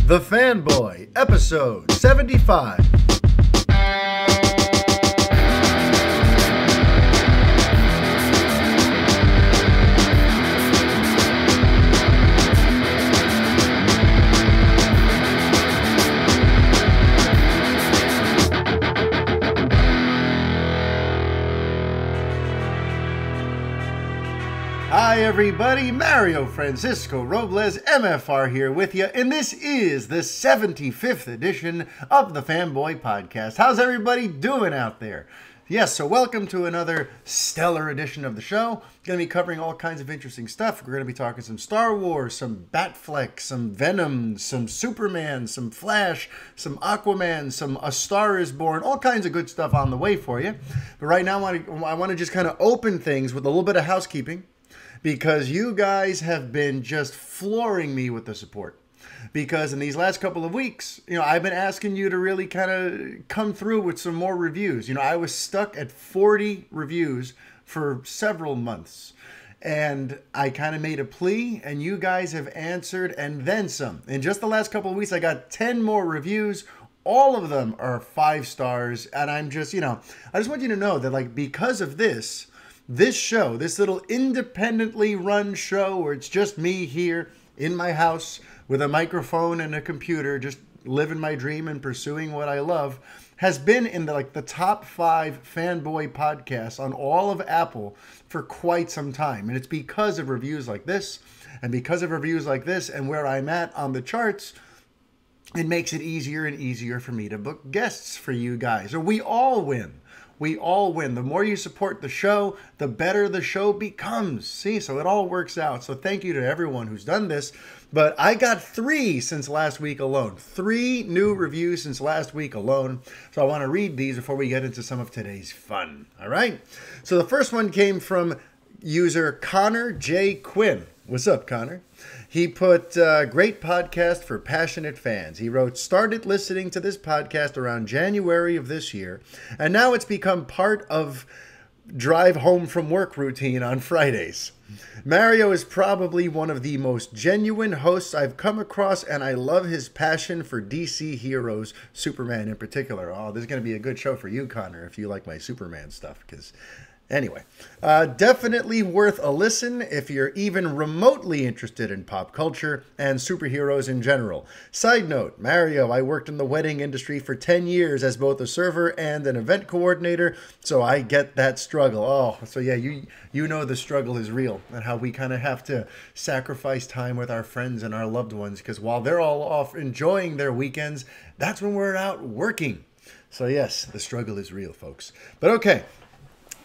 The Fanboy, episode 75. Hi everybody, Mario-Francisco Robles, MFR here with you, and this is the 75th edition of the Fanboy Podcast. How's everybody doing out there? Yes, so welcome to another stellar edition of the show. Going to be covering all kinds of interesting stuff. We're going to be talking some Star Wars, some Batfleck, some Venom, some Superman, some Flash, some Aquaman, some A Star Is Born, all kinds of good stuff on the way for you. But right now I want to just kind of open things with a little bit of housekeeping, because you guys have been just flooring me with the support. Because in these last couple of weeks, I've been asking you to really kind of come through with some more reviews. I was stuck at 40 reviews for several months. And I kind of made a plea, and you guys have answered, and then some. In just the last couple of weeks, I got 10 more reviews. All of them are 5 stars. And I'm just, I just want you to know that, like, because of this show, this little independently run show where it's just me here in my house with a microphone and a computer, just living my dream and pursuing what I love, has been in the top 5 fanboy podcasts on all of Apple for quite some time. And it's because of reviews like this, and because of reviews like this and where I'm at on the charts, it makes it easier and easier for me to book guests for you guys. Or we all win. We all win. The more you support the show, the better the show becomes. See, so it all works out. So thank you to everyone who's done this. But I got 3 since last week alone. 3 new reviews since last week alone. So I want to read these before we get into some of today's fun. All right? So the first one came from user Connor J. Quinn. What's up, Connor? He put, great podcast for passionate fans. He wrote, started listening to this podcast around January of this year, and now it's become part of drive home from work routine on Fridays. Mario is probably one of the most genuine hosts I've come across, and I love his passion for DC heroes, Superman in particular. Oh, this is going to be a good show for you, Connor, if you like my Superman stuff, because... Anyway, definitely worth a listen if you're even remotely interested in pop culture and superheroes in general. Side note, Mario, I worked in the wedding industry for 10 years as both a server and an event coordinator, so I get that struggle. Oh, so yeah, you know the struggle is real and how we kind of have to sacrifice time with our friends and our loved ones, because while they're all off enjoying their weekends, that's when we're out working. So yes, the struggle is real, folks. But okay.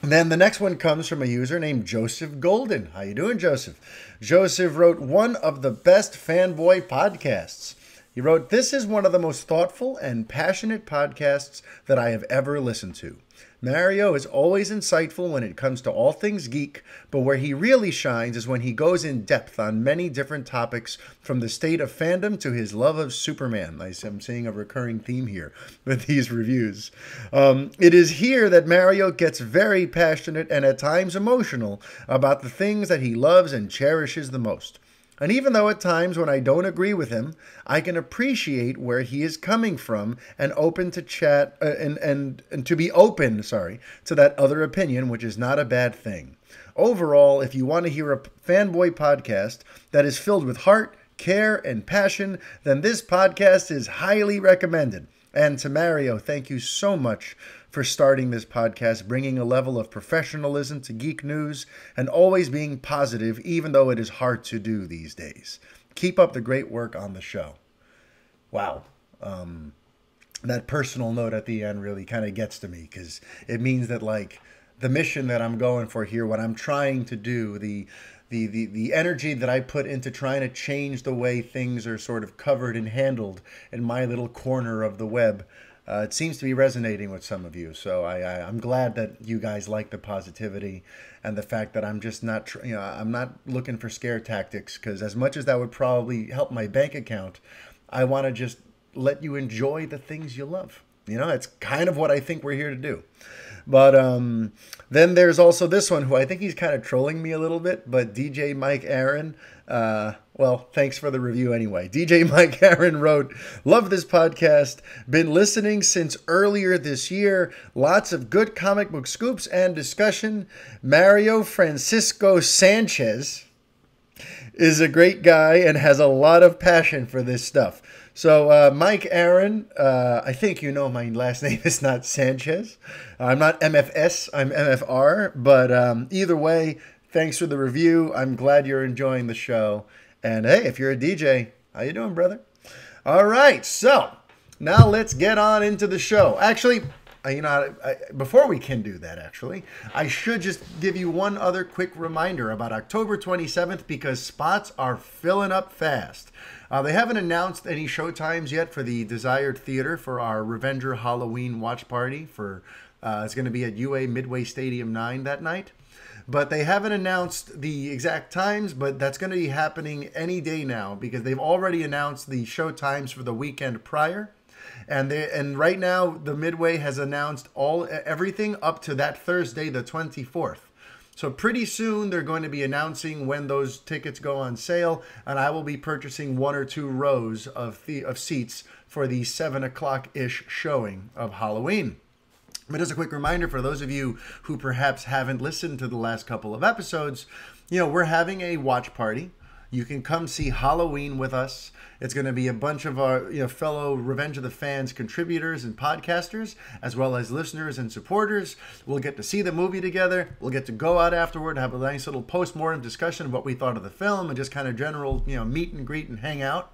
Then the next one comes from a user named Joseph Golden. How you doing, Joseph? Joseph wrote, one of the best fanboy podcasts. He wrote, this is one of the most thoughtful and passionate podcasts that I have ever listened to. Mario is always insightful when it comes to all things geek, but where he really shines is when he goes in depth on many different topics, from the state of fandom to his love of Superman. I'm seeing a recurring theme here with these reviews. It is here that Mario gets very passionate and at times emotional about the things that he loves and cherishes the most. And even though at times when I don't agree with him, I can appreciate where he is coming from and open to chat and to be open, to that other opinion, which is not a bad thing. Overall, if you want to hear a fanboy podcast that is filled with heart, care, and passion, then this podcast is highly recommended. And to Mario, thank you so much for starting this podcast, bringing a level of professionalism to geek news, and always being positive, even though it is hard to do these days. Keep up the great work on the show. Wow. That personal note at the end really kind of gets to me, because it means that, like, the mission that I'm going for here, what I'm trying to do, the energy that I put into trying to change the way things are sort of covered and handled in my little corner of the web, it seems to be resonating with some of you. So I'm glad that you guys like the positivity and the fact that I'm just not, I'm not looking for scare tactics, because as much as that would probably help my bank account, I want to just let you enjoy the things you love. It's kind of what I think we're here to do. But then there's also this one who I think he's kind of trolling me a little bit, but DJ Mike Aaron, Well, thanks for the review anyway. DJ Mike Aaron wrote, love this podcast. Been listening since earlier this year. Lots of good comic book scoops and discussion. Mario-Francisco Sanchez is a great guy and has a lot of passion for this stuff. So, Mike Aaron, I think you know my last name is not Sanchez. I'm not MFS, I'm MFR. But either way, thanks for the review. I'm glad you're enjoying the show. And hey, if you're a DJ, how you doing, brother? All right, so now let's get on into the show. Actually, before we can do that, I should just give you one other quick reminder about October 27th because spots are filling up fast. They haven't announced any show times yet for the desired theater for our Revenger Halloween watch party. It's going to be at UA Midway Stadium 9 that night. But they haven't announced the exact times, but that's going to be happening any day now because they've already announced the show times for the weekend prior. And right now, the Midway has announced everything up to that Thursday, the 24th. So pretty soon, they're going to be announcing when those tickets go on sale, and I will be purchasing 1 or 2 rows of seats for the 7 o'clock-ish showing of Halloween. But as a quick reminder for those of you who perhaps haven't listened to the last couple of episodes, we're having a watch party. You can come see Halloween with us. It's going to be a bunch of our fellow Revenge of the Fans contributors and podcasters, as well as listeners and supporters. We'll get to see the movie together. We'll get to go out afterward, have a nice little post-mortem discussion of what we thought of the film and just kind of general meet and greet and hang out.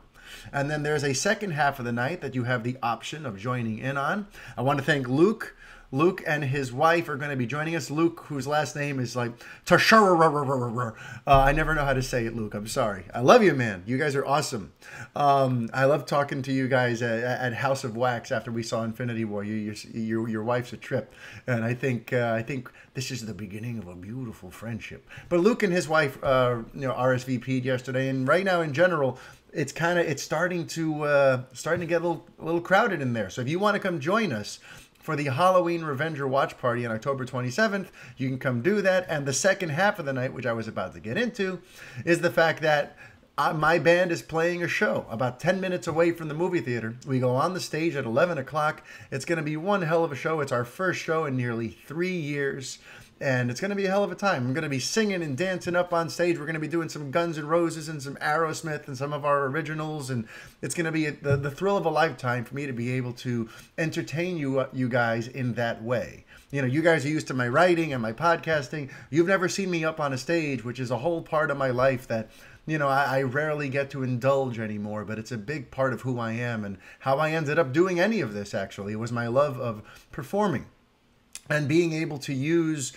And then there's a second half of the night that you have the option of joining in on. I want to thank Luke. Luke and his wife are going to be joining us. Luke, whose last name is like Tashara. I never know how to say it, Luke. I'm sorry. I love you, man. You guys are awesome. I love talking to you guys at House of Wax after we saw Infinity War. Your wife's a trip, and I think this is the beginning of a beautiful friendship. But Luke and his wife, RSVP'd yesterday, and right now in general, it's starting to get a little crowded in there. So if you want to come join us for the Halloween Revenger watch party on October 27th, you can come do that. And the second half of the night, which I was about to get into, is the fact that my band is playing a show about 10 minutes away from the movie theater. We go on the stage at 11 o'clock. It's going to be one hell of a show. It's our first show in nearly 3 years. And it's going to be a hell of a time. I'm going to be singing and dancing up on stage. We're going to be doing some Guns N' Roses and some Aerosmith and some of our originals. And it's going to be the thrill of a lifetime for me to be able to entertain you guys in that way. You guys are used to my writing and my podcasting. You've never seen me up on a stage, which is a whole part of my life that, I rarely get to indulge anymore. But it's a big part of who I am and how I ended up doing any of this, actually. It was my love of performing and being able to use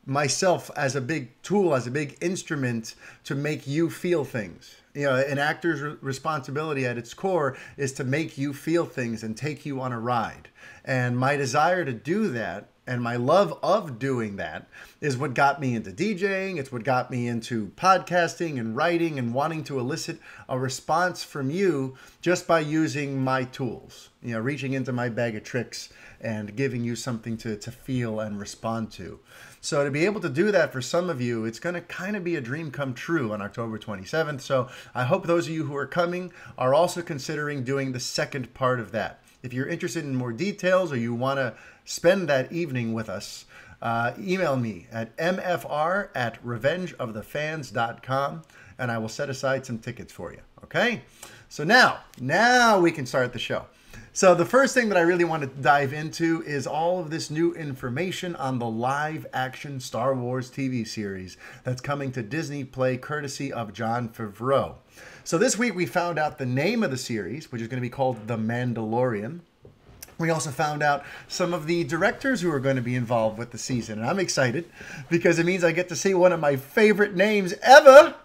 myself as a big tool, as a big instrument to make you feel things. An actor's responsibility at its core is to make you feel things and take you on a ride. And my desire to do that and my love of doing that is what got me into DJing. It's what got me into podcasting and writing and wanting to elicit a response from you just by using my tools, reaching into my bag of tricks and giving you something to feel and respond to. So to be able to do that for some of you, it's going to kind of be a dream come true on October 27th. So I hope those of you who are coming are also considering doing the second part of that. If you're interested in more details or you want to spend that evening with us, email me at mfr@revengeofthefans.com and I will set aside some tickets for you. Okay? So now we can start the show. So the first thing that I really want to dive into is all of this new information on the live-action Star Wars TV series that's coming to Disney Play courtesy of Jon Favreau. So this week we found out the name of the series, which is going to be called The Mandalorian. We also found out some of the directors who are going to be involved with the season. And I'm excited because it means I get to see one of my favorite names ever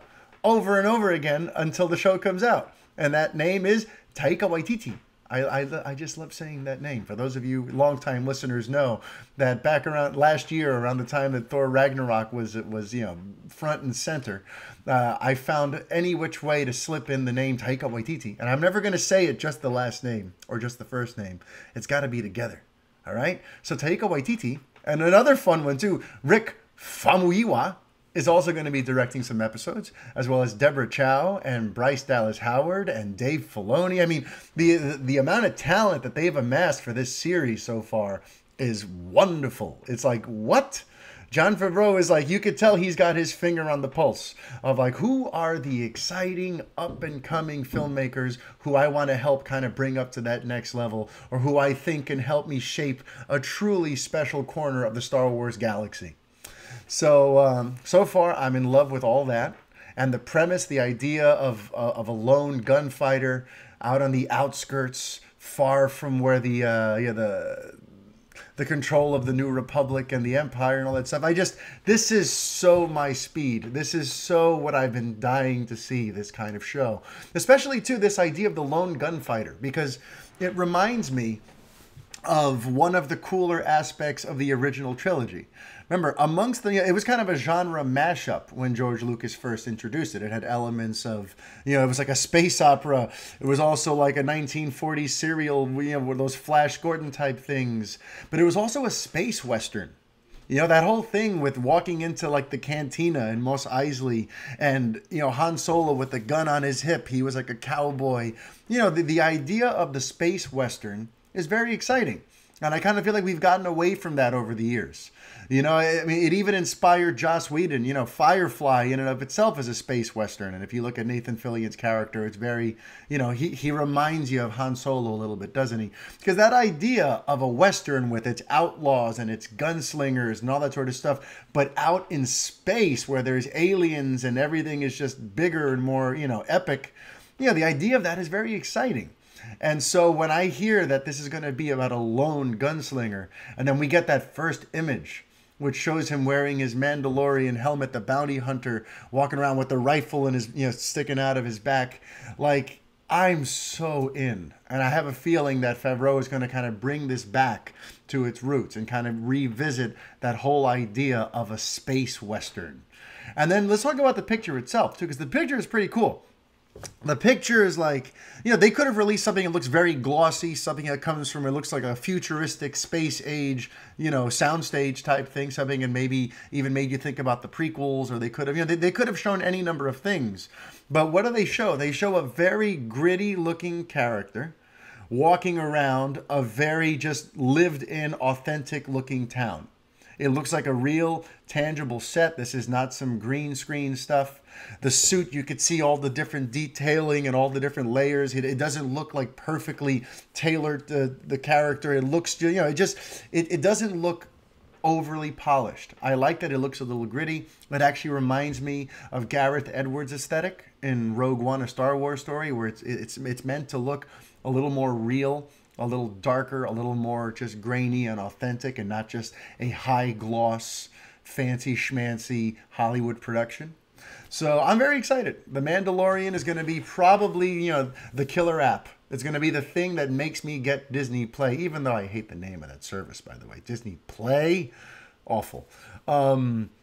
over and over again until the show comes out. And that name is Taika Waititi. I just love saying that name. For those of you longtime listeners know that back around last year, around the time that Thor Ragnarok was front and center, I found any which way to slip in the name Taika Waititi. And I'm never going to say it just the last name or just the first name. It's got to be together. All right? So Taika Waititi, and another fun one too, Rick Famuyiwa, is also going to be directing some episodes, as well as Deborah Chow and Bryce Dallas Howard and Dave Filoni. I mean, the amount of talent that they've amassed for this series so far is wonderful. It's like, what? Jon Favreau is like, you could tell he's got his finger on the pulse of like, who are the exciting up and coming filmmakers who I want to help kind of bring up to that next level, or who I think can help me shape a truly special corner of the Star Wars galaxy. So, so far I'm in love with all that. And the premise, the idea of a lone gunfighter out on the outskirts, far from where the control of the New Republic and the Empire and all that stuff. This is so my speed. This is so what I've been dying to see, this kind of show. Especially, too, this idea of the lone gunfighter, because it reminds me of one of the cooler aspects of the original trilogy. Remember, it was kind of a genre mashup when George Lucas first introduced it. It had elements of, it was like a space opera. It was also like a 1940s serial, with those Flash Gordon type things. But it was also a space western. That whole thing with walking into like the cantina in Mos Eisley and, Han Solo with the gun on his hip. He was like a cowboy. The idea of the space western is very exciting. And I kind of feel like we've gotten away from that over the years. I mean, it even inspired Joss Whedon. Firefly in and of itself is a space western. And if you look at Nathan Fillion's character, it's very, he reminds you of Han Solo a little bit, doesn't he? Because that idea of a western with its outlaws and its gunslingers and all that sort of stuff, but out in space where there's aliens and everything is just bigger and more, epic. The idea of that is very exciting. And so when I hear that this is going to be about a lone gunslinger, and then we get that first image, which shows him wearing his Mandalorian helmet, the bounty hunter, walking around with the rifle and his, sticking out of his back, like, I'm so in. And I have a feeling that Favreau is going to kind of bring this back to its roots and kind of revisit that whole idea of a space western. And then let's talk about the picture itself, too, because the picture is pretty cool. The picture is like, they could have released something that looks very glossy, something that comes from, it looks like a futuristic space age, soundstage type thing, something, and maybe even made you think about the prequels, or they could have, they could have shown any number of things. But what do they show? They show a very gritty looking character walking around a very just lived in, authentic looking town. It looks like a real, tangible set. This is not some green screen stuff. The suit, you could see all the different detailing and all the different layers. It doesn't look like perfectly tailored to the character. It looks, it doesn't look overly polished. I like that it looks a little gritty. It actually reminds me of Gareth Edwards' aesthetic in Rogue One, A Star Wars Story, where it's meant to look a little more real, a little darker, a little more just grainy and authentic, and not just a high gloss, fancy schmancy Hollywood production. So I'm very excited. The Mandalorian is going to be probably, the killer app. It's going to be the thing that makes me get Disney Play, even though I hate the name of that service, by the way. Disney Play? Awful. By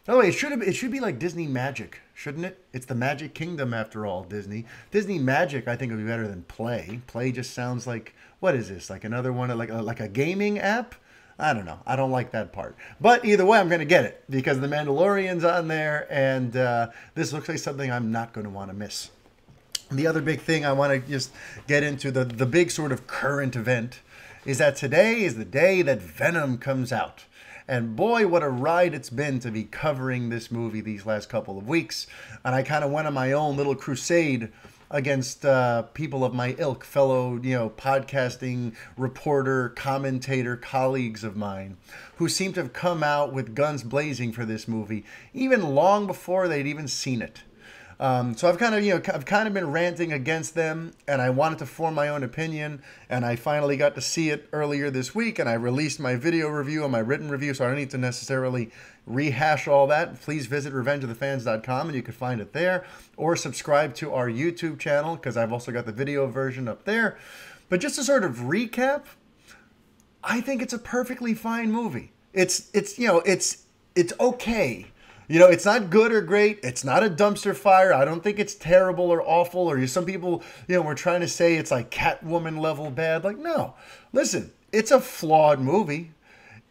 the way, it should be like Disney Magic, shouldn't it? It's the Magic Kingdom, after all, Disney. Disney Magic, I think, would be better than Play. Play just sounds like, what is this? Like another one, like a gaming app? I don't know. I don't like that part. But either way, I'm going to get it because the Mandalorian's on there, and this looks like something I'm not going to want to miss. The other big thing I want to just get into, the big sort of current event, is that today is the day that Venom comes out. And boy, what a ride it's been to be covering this movie these last couple of weeks. And I kind of went on my own little crusade against people of my ilk, fellow, podcasting, reporter, commentator, colleagues of mine, who seem to have come out with guns blazing for this movie, even long before they'd even seen it. So I've kind of been ranting against them, and I wanted to form my own opinion, and I finally got to see it earlier this week, and I released my video review and my written review, so I don't need to necessarily rehash all that. Please visit revengeofthefans.com, and you can find it there, or subscribe to our YouTube channel, because I've also got the video version up there. But just to sort of recap, I think it's a perfectly fine movie. It's okay. It's not good or great. It's not a dumpster fire. I don't think it's terrible or awful. Or some people, were trying to say it's like Catwoman level bad. Like, no. Listen, it's a flawed movie.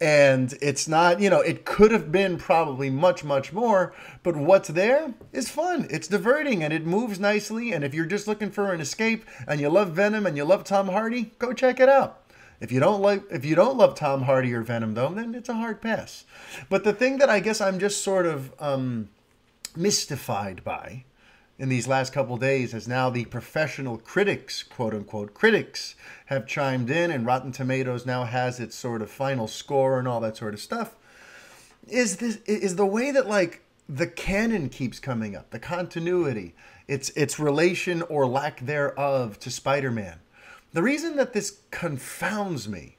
And it's not, it could have been probably much, much more, but what's there is fun. It's diverting and it moves nicely. And if you're just looking for an escape and you love Venom and you love Tom Hardy, go check it out. If you don't love Tom Hardy or Venom, though, then it's a hard pass. But the thing that I guess I'm just sort of mystified by in these last couple days is now the professional critics, quote unquote critics, have chimed in, and Rotten Tomatoes now has its sort of final score and all that sort of stuff, is the way that like the canon keeps coming up, the continuity, its relation or lack thereof to Spider-Man. The reason that this confounds me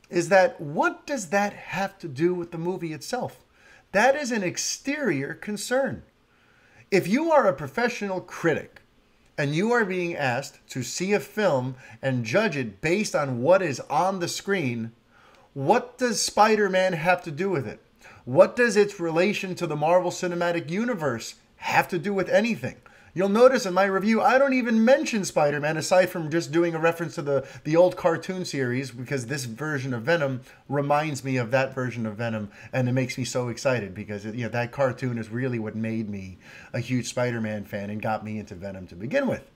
is that what does that have to do with the movie itself? That is an exterior concern. If you are a professional critic and you are being asked to see a film and judge it based on what is on the screen, what does Spider-Man have to do with it? What does its relation to the Marvel Cinematic Universe have to do with anything? You'll notice in my review, I don't even mention Spider-Man aside from just doing a reference to the old cartoon series, because this version of Venom reminds me of that version of Venom, and it makes me so excited because that cartoon is really what made me a huge Spider-Man fan and got me into Venom to begin with.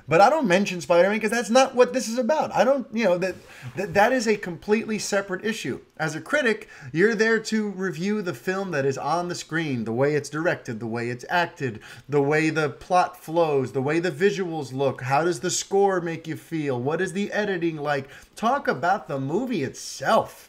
But I don't mention Spider-Man because that's not what this is about. I don't, that is a completely separate issue. As a critic, you're there to review the film that is on the screen, the way it's directed, the way it's acted, the way the plot flows, the way the visuals look. How does the score make you feel? What is the editing like? Talk about the movie itself.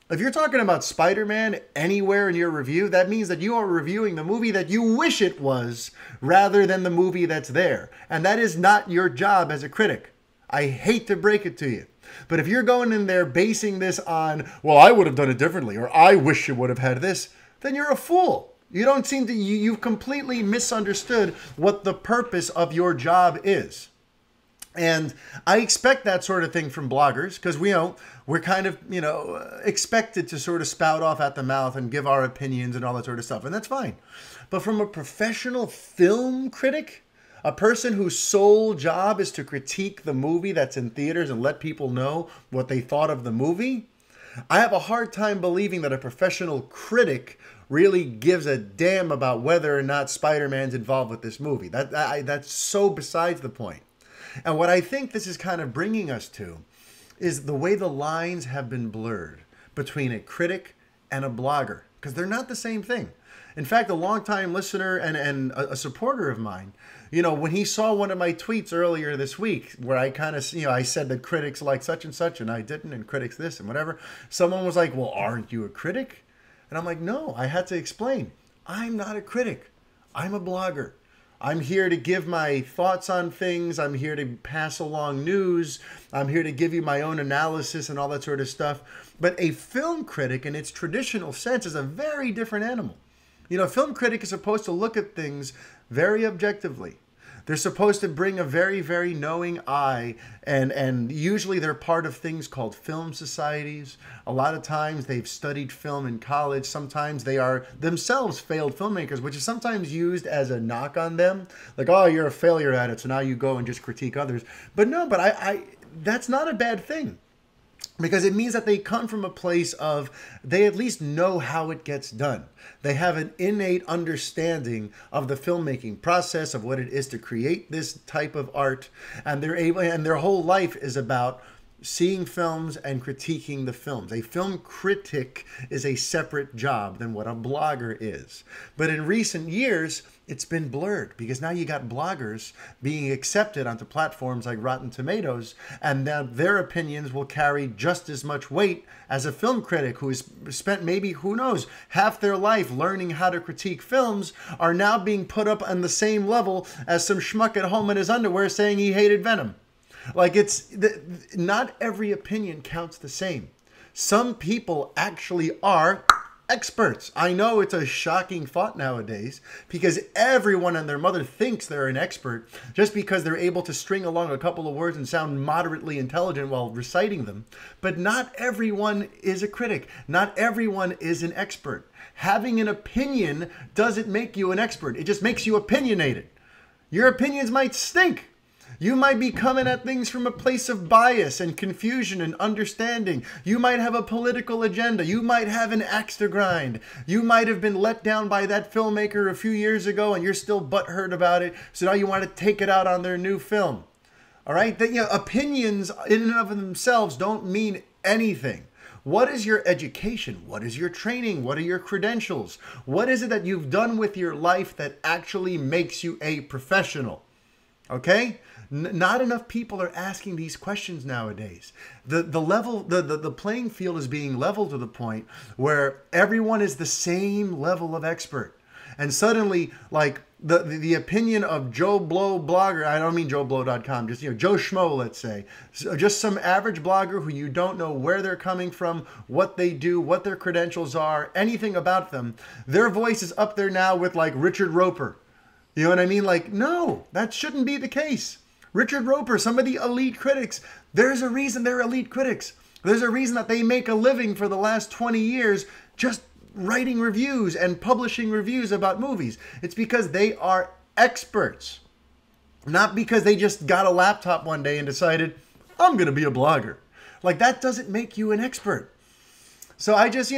If you're talking about Spider-Man anywhere in your review, that means that you are reviewing the movie that you wish it was rather than the movie that's there. And that is not your job as a critic. I hate to break it to you. But if you're going in there basing this on, well, I would have done it differently, or I wish you would have had this, then you're a fool. You don't seem to, you've completely misunderstood what the purpose of your job is. And I expect that sort of thing from bloggers because we're kind of, expected to sort of spout off at the mouth and give our opinions and all that sort of stuff. And that's fine. But from a professional film critic, a person whose sole job is to critique the movie that's in theaters and let people know what they thought of the movie, I have a hard time believing that a professional critic really gives a damn about whether or not Spider-Man's involved with this movie. That's so besides the point. And what I think this is kind of bringing us to is the way the lines have been blurred between a critic and a blogger, because they're not the same thing. In fact, a longtime listener and a supporter of mine, when he saw one of my tweets earlier this week where I kind of, I said that critics like such and such and I didn't, and critics this and whatever, someone was like, well, aren't you a critic? And I'm like, no, I had to explain. I'm not a critic. I'm a blogger. I'm here to give my thoughts on things. I'm here to pass along news. I'm here to give you my own analysis and all that sort of stuff. But a film critic in its traditional sense is a very different animal. A film critic is supposed to look at things very objectively. They're supposed to bring a very, very knowing eye, and usually they're part of things called film societies. A lot of times they've studied film in college. Sometimes they are themselves failed filmmakers, which is sometimes used as a knock on them. Like, oh, you're a failure at it, so now you go and just critique others. But no, that's not a bad thing. Because it means that they come from a place of, they at least know how it gets done. They have an innate understanding of the filmmaking process, of what it is to create this type of art. And their whole life is about seeing films and critiquing the films. A film critic is a separate job than what a blogger is. But in recent years, it's been blurred because now you got bloggers being accepted onto platforms like Rotten Tomatoes, and now their opinions will carry just as much weight as a film critic who has spent maybe, who knows, half their life learning how to critique films are now being put up on the same level as some schmuck at home in his underwear saying he hated Venom. Like, not every opinion counts the same. Some people actually are experts. I know it's a shocking thought nowadays because everyone and their mother thinks they're an expert just because they're able to string along a couple of words and sound moderately intelligent while reciting them. But not everyone is a critic. Not everyone is an expert. Having an opinion doesn't make you an expert. It just makes you opinionated. Your opinions might stink. You might be coming at things from a place of bias and confusion and understanding. You might have a political agenda. You might have an axe to grind. You might have been let down by that filmmaker a few years ago and you're still butthurt about it. So now you want to take it out on their new film. All right? Opinions in and of themselves don't mean anything. What is your education? What is your training? What are your credentials? What is it that you've done with your life that actually makes you a professional? Okay? Not enough people are asking these questions nowadays. The playing field is being leveled to the point where everyone is the same level of expert. And suddenly, like, the opinion of Joe Blow blogger, I don't mean JoeBlow.com, just, Joe Schmo, let's say. So just some average blogger who you don't know where they're coming from, what they do, what their credentials are, anything about them. Their voice is up there now with, like, Richard Roper. You know what I mean? Like, no, that shouldn't be the case. Richard Roper, some of the elite critics, there's a reason they're elite critics. There's a reason that they make a living for the last 20 years just writing reviews and publishing reviews about movies. It's because they are experts. Not because they just got a laptop one day and decided, I'm going to be a blogger. Like, that doesn't make you an expert. So I just,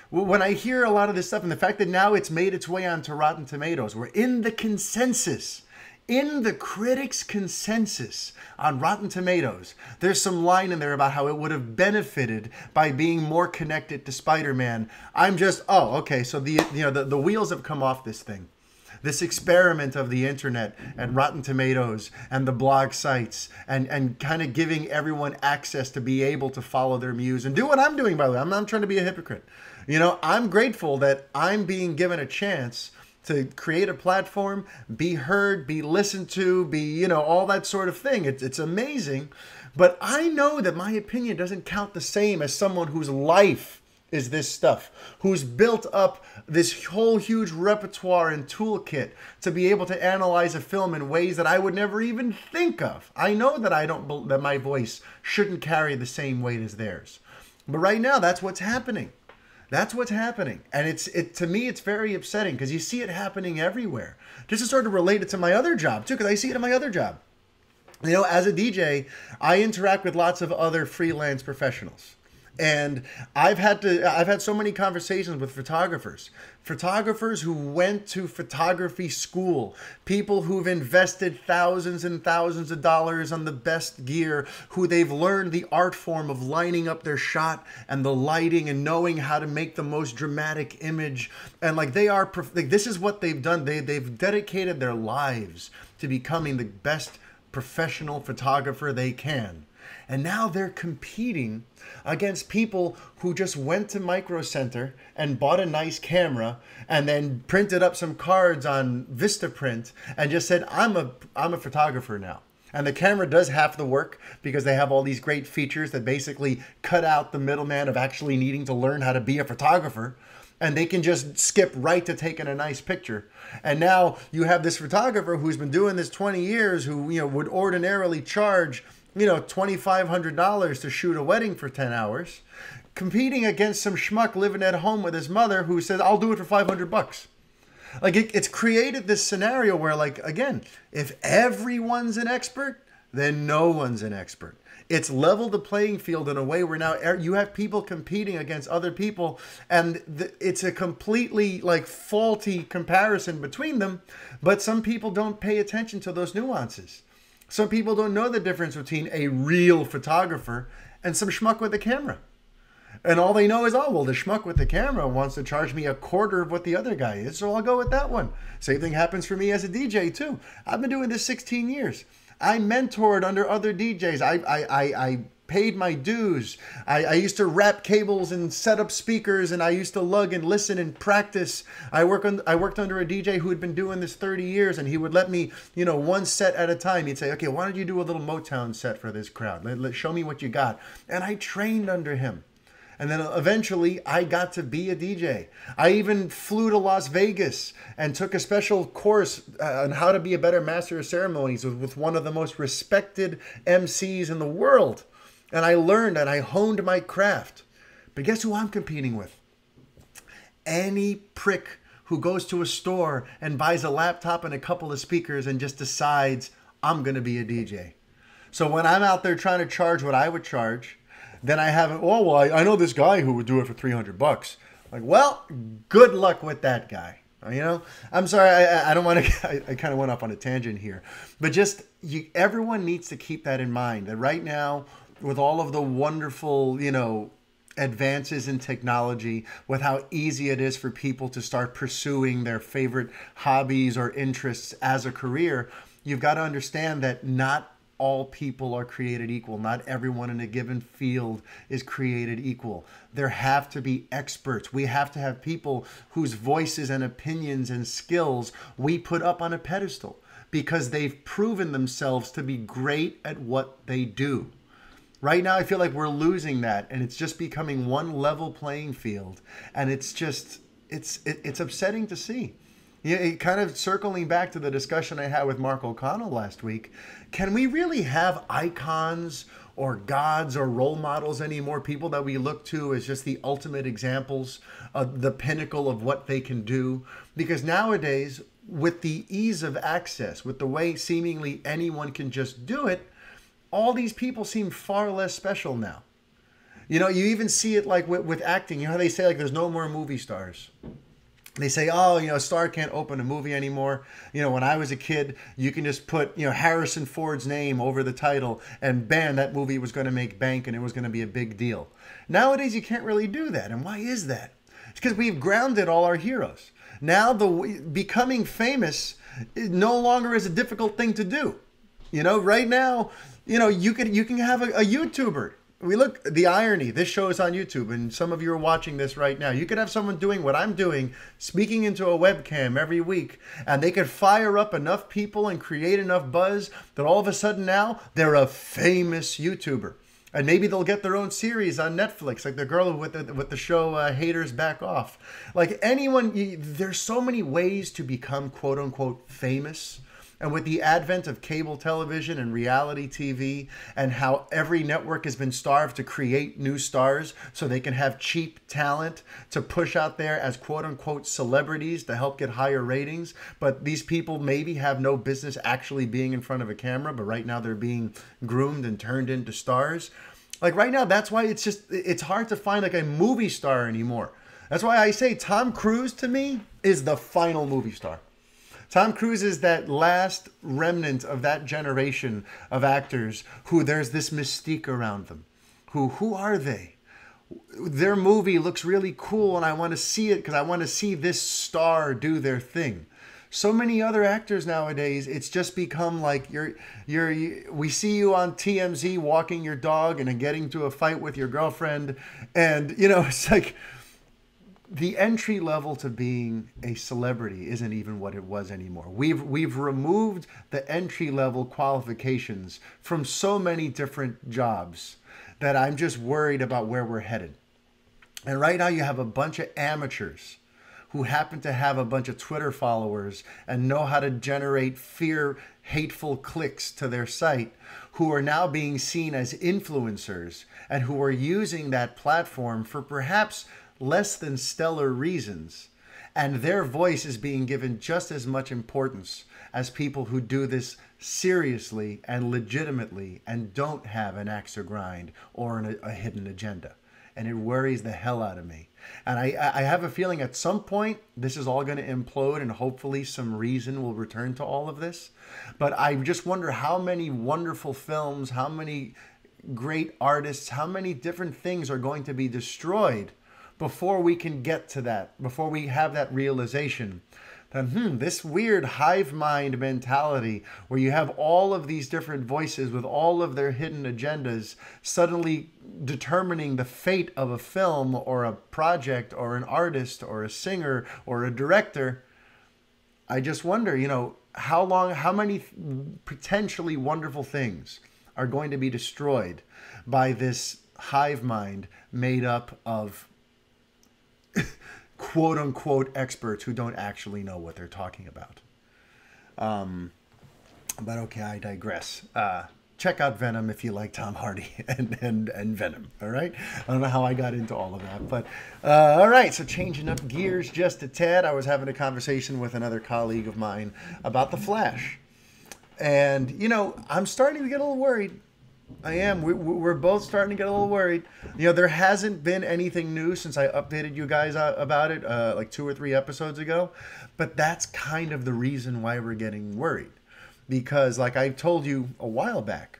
when I hear a lot of this stuff and the fact that now it's made its way onto Rotten Tomatoes, we're in the consensus. In the critics' consensus on Rotten Tomatoes, there's some line in there about how it would have benefited by being more connected to Spider-Man. I'm just, okay, so the wheels have come off this thing. This experiment of the internet and Rotten Tomatoes and the blog sites and kind of giving everyone access to be able to follow their muse and do what I'm doing, by the way. I'm not trying to be a hypocrite. I'm grateful that I'm being given a chance to create a platform, be heard, be listened to, be, all that sort of thing. It's amazing. But I know that my opinion doesn't count the same as someone whose life is this stuff, who's built up this whole huge repertoire and toolkit to be able to analyze a film in ways that I would never even think of. I know that that my voice shouldn't carry the same weight as theirs. But right now, that's what's happening. That's what's happening. And to me, it's very upsetting because you see it happening everywhere. Just to sort of relate it to my other job too, because I see it in my other job. As a DJ, I interact with lots of other freelance professionals. And I've had so many conversations with photographers who went to photography school, people who've invested thousands and thousands of dollars on the best gear, who they've learned the art form of lining up their shot and the lighting and knowing how to make the most dramatic image. And this is what they've done. They've dedicated their lives to becoming the best professional photographer they can. And now they're competing against people who just went to Micro Center and bought a nice camera and then printed up some cards on Vistaprint and just said, I'm a photographer now. And the camera does half the work because they have all these great features that basically cut out the middleman of actually needing to learn how to be a photographer. And they can just skip right to taking a nice picture. And now you have this photographer who's been doing this 20 years who, would ordinarily charge $2,500 to shoot a wedding for 10 hours, competing against some schmuck living at home with his mother who says, I'll do it for $500. Like, it's created this scenario where, like, again, if everyone's an expert, then no one's an expert. It's leveled the playing field in a way where now you have people competing against other people, and it's a completely, like, faulty comparison between them, but some people don't pay attention to those nuances. Some people don't know the difference between a real photographer and some schmuck with a camera. And all they know is, the schmuck with the camera wants to charge me a quarter of what the other guy is, so I'll go with that one. Same thing happens for me as a DJ, too. I've been doing this 16 years. I mentored under other DJs. I paid my dues. I used to wrap cables and set up speakers, and I used to lug and listen and practice. I worked under a DJ who had been doing this 30 years, and he would let me, one set at a time. He'd say, okay, why don't you do a little Motown set for this crowd? Show me what you got. And I trained under him. And then eventually I got to be a DJ. I even flew to Las Vegas and took a special course on how to be a better master of ceremonies with one of the most respected MCs in the world. And I learned and I honed my craft. But guess who I'm competing with? Any prick who goes to a store and buys a laptop and a couple of speakers and just decides, I'm going to be a DJ. So when I'm out there trying to charge what I would charge, then I haven't, oh, well, I know this guy who would do it for $300. Like, well, good luck with that guy. You know, I'm sorry, I don't want to, I kind of went off on a tangent here. But just, everyone needs to keep that in mind. That right now, with all of the wonderful, you know, advances in technology, with how easy it is for people to start pursuing their favorite hobbies or interests as a career, you've got to understand that not all people are created equal. Not everyone in a given field is created equal. There have to be experts. We have to have people whose voices and opinions and skills we put up on a pedestal because they've proven themselves to be great at what they do. Right now, I feel like we're losing that, and it's just becoming one level playing field, and it's just, it's upsetting to see. Yeah, kind of circling back to the discussion I had with Mark O'Connell last week, can we really have icons or gods or role models anymore, people that we look to as just the ultimate examples of the pinnacle of what they can do? Because nowadays, with the ease of access, with the way seemingly anyone can just do it, all these people seem far less special now. You know, you even see it like with acting. You know how they say like there's no more movie stars? They say, oh, you know, a star can't open a movie anymore. You know, when I was a kid, you can just put, you know, Harrison Ford's name over the title and bam, that movie was going to make bank and it was going to be a big deal. Nowadays, you can't really do that. And why is that? It's because we've grounded all our heroes. Now, becoming famous no longer is a difficult thing to do. You know, right now, you know, you can have a YouTuber. We look, the irony, this show is on YouTube, and some of you are watching this right now. You could have someone doing what I'm doing, speaking into a webcam every week, and they could fire up enough people and create enough buzz that all of a sudden now they're a famous YouTuber. And maybe they'll get their own series on Netflix, like the girl with the show Haters Back Off. Like anyone, there's so many ways to become quote-unquote famous. And with the advent of cable television and reality TV and how every network has been starved to create new stars so they can have cheap talent to push out there as quote-unquote celebrities to help get higher ratings. But these people maybe have no business actually being in front of a camera, but right now they're being groomed and turned into stars. Like right now, that's why it's hard to find like a movie star anymore. That's why I say Tom Cruise to me is the final movie star. Tom Cruise is that last remnant of that generation of actors who there's this mystique around them. Who are they? Their movie looks really cool and I want to see it because I want to see this star do their thing. So many other actors nowadays, it's just become like we see you on TMZ walking your dog and getting to a fight with your girlfriend. And, you know, it's like the entry level to being a celebrity isn't even what it was anymore. We've removed the entry level qualifications from so many different jobs that I'm just worried about where we're headed. And right now you have a bunch of amateurs who happen to have a bunch of Twitter followers and know how to generate hateful clicks to their site, who are now being seen as influencers and who are using that platform for perhaps less than stellar reasons, and their voice is being given just as much importance as people who do this seriously and legitimately and don't have an axe to grind or a hidden agenda. And it worries the hell out of me. And I have a feeling at some point this is all going to implode and hopefully some reason will return to all of this. But I just wonder how many wonderful films, how many great artists, how many different things are going to be destroyed before we can get to that, before we have that realization that, this weird hive mind mentality where you have all of these different voices with all of their hidden agendas suddenly determining the fate of a film or a project or an artist or a singer or a director. I just wonder, you know, how many potentially wonderful things are going to be destroyed by this hive mind made up of quote-unquote experts who don't actually know what they're talking about. But okay, I digress. Check out Venom if you like Tom Hardy and Venom, all right? I don't know how I got into all of that, but all right, so changing up gears just a tad, I was having a conversation with another colleague of mine about The Flash. And, I'm starting to get a little worried. I am. We're both starting to get a little worried. There hasn't been anything new since I updated you guys about it like 2 or 3 episodes ago. But that's kind of the reason why we're getting worried. Because like I told you a while back,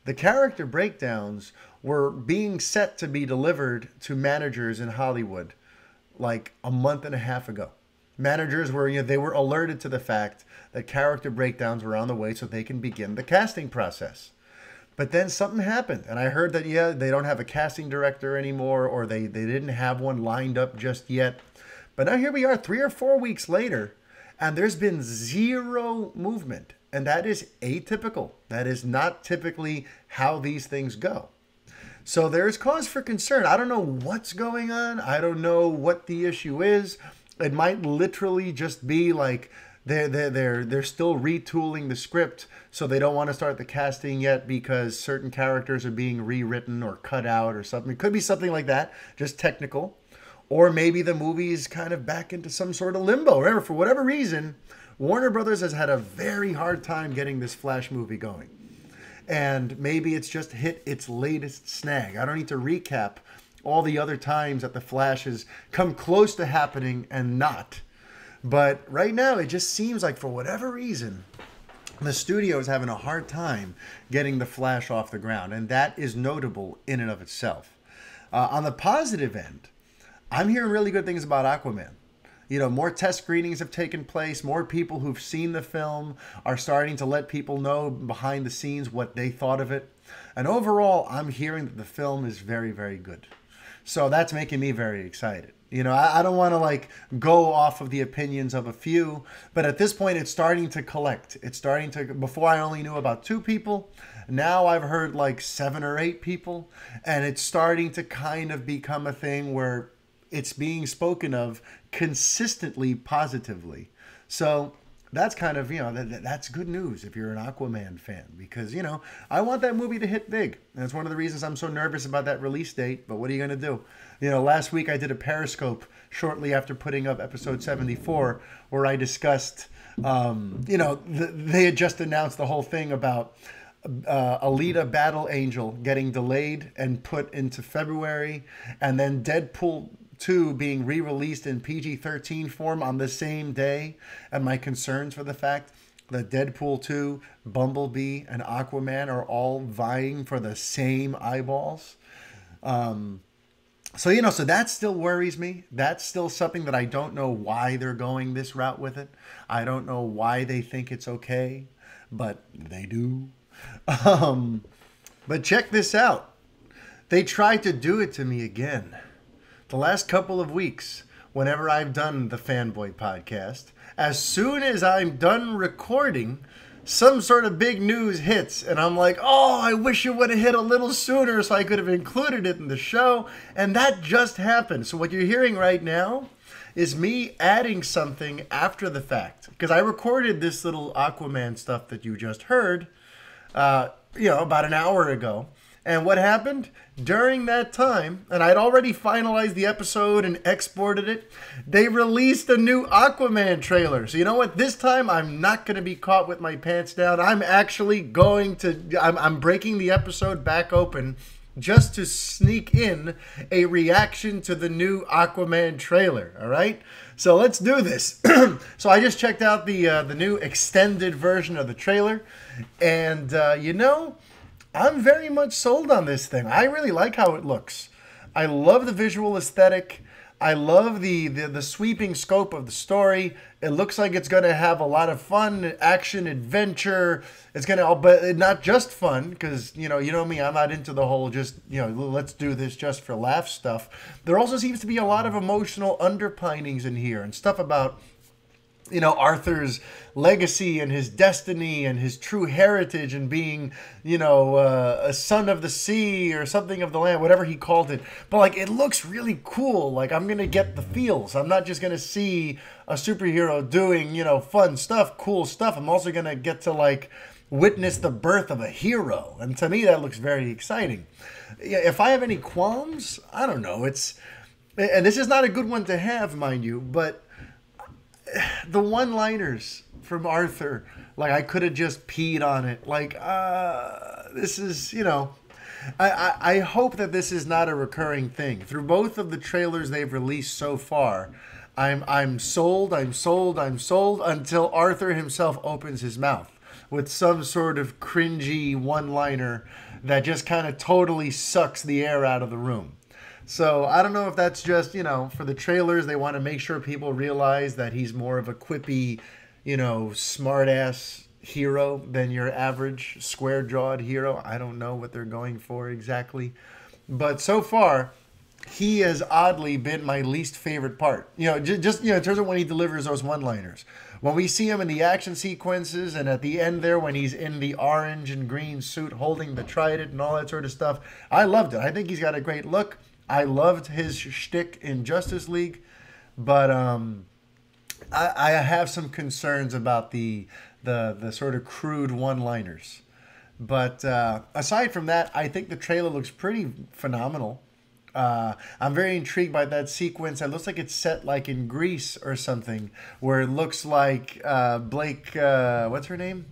the character breakdowns were being set to be delivered to managers in Hollywood like a month and a half ago. Managers were, they were alerted to the fact that character breakdowns were on the way so they can begin the casting process. But then something happened, and I heard that, they don't have a casting director anymore, or they didn't have one lined up just yet. But now here we are 3 or 4 weeks later, and there's been zero movement. And that is atypical. That is not typically how these things go. So there's cause for concern. I don't know what's going on. I don't know what the issue is. It might literally just be like they're still retooling the script, so they don't want to start the casting yet because certain characters are being rewritten or cut out or something. It could be something like that, just technical. Or maybe the movie is kind of back into some sort of limbo. Remember, for whatever reason, Warner Brothers has had a very hard time getting this Flash movie going. And maybe it's just hit its latest snag. I don't need to recap all the other times that the Flash has come close to happening and not. But right now, it just seems like for whatever reason, the studio is having a hard time getting the Flash off the ground. And that is notable in and of itself. On the positive end, I'm hearing really good things about Aquaman. More test screenings have taken place. More people who've seen the film are starting to let people know behind the scenes what they thought of it. And overall, I'm hearing that the film is very, very good. So that's making me very excited. I don't want to go off of the opinions of a few, but at this point, it's starting to collect. It's starting to, before I only knew about 2 people. Now I've heard 7 or 8 people, and it's starting to kind of become a thing where it's being spoken of consistently positively. So that's kind of, that's good news if you're an Aquaman fan, because, I want that movie to hit big. And it's one of the reasons I'm so nervous about that release date. But what are you going to do? Last week I did a Periscope shortly after putting up episode 74 where I discussed, they had just announced the whole thing about Alita Battle Angel getting delayed and put into February, and then Deadpool 2 being re-released in PG-13 form on the same day, and my concerns for the fact that Deadpool 2, Bumblebee, and Aquaman are all vying for the same eyeballs. So that still worries me. That's still something that I don't know why they're going this route with it. I don't know why they think it's okay, but they do. But check this out. They tried to do it to me again. The last couple of weeks, whenever I've done the Fanboy Podcast, as soon as I'm done recording, some sort of big news hits, and I'm like, oh, I wish it would have hit a little sooner so I could have included it in the show, and that just happened. So what you're hearing right now is me adding something after the fact, because I recorded this little Aquaman stuff that you just heard, about an hour ago. And what happened? During that time, and I'd already finalized the episode and exported it, they released a new Aquaman trailer. So you know what? This time, I'm not going to be caught with my pants down. I'm actually going to... I'm breaking the episode back open just to sneak in a reaction to the new Aquaman trailer, all right? So let's do this. So I just checked out the new extended version of the trailer, and I'm very much sold on this thing. I really like how it looks. I love the visual aesthetic. I love the sweeping scope of the story. It looks like it's going to have a lot of fun, action, adventure. It's going to, but not just fun, because, you know me, I'm not into the whole just, let's do this just for laugh stuff. There also seems to be a lot of emotional underpinnings in here and stuff about, Arthur's legacy and his destiny and his true heritage and being, a son of the sea or something of the land, whatever he called it. But, it looks really cool. I'm going to get the feels. I'm not just going to see a superhero doing, fun stuff, cool stuff. I'm also going to get to, witness the birth of a hero. And to me, that looks very exciting. If I have any qualms, I don't know. And this is not a good one to have, mind you, but the one-liners from Arthur. Like, I could have just peed on it. Like, this is, I hope that this is not a recurring thing. Through both of the trailers they've released so far, I'm sold until Arthur himself opens his mouth with some sort of cringy one-liner that just kind of totally sucks the air out of the room. So I don't know if that's just, for the trailers, they want to make sure people realize that he's more of a quippy, smart-ass hero than your average square-jawed hero. I don't know what they're going for exactly. But so far, he has oddly been my least favorite part. Just in terms of when he delivers those one-liners. When we see him in the action sequences and at the end there when he's in the orange and green suit holding the trident and all that sort of stuff, I loved it. I think he's got a great look. I loved his shtick in Justice League. But I have some concerns about the sort of crude one-liners. But aside from that, I think the trailer looks pretty phenomenal. I'm very intrigued by that sequence. It looks like it's set like in Greece or something, where it looks like Blake, what's her name?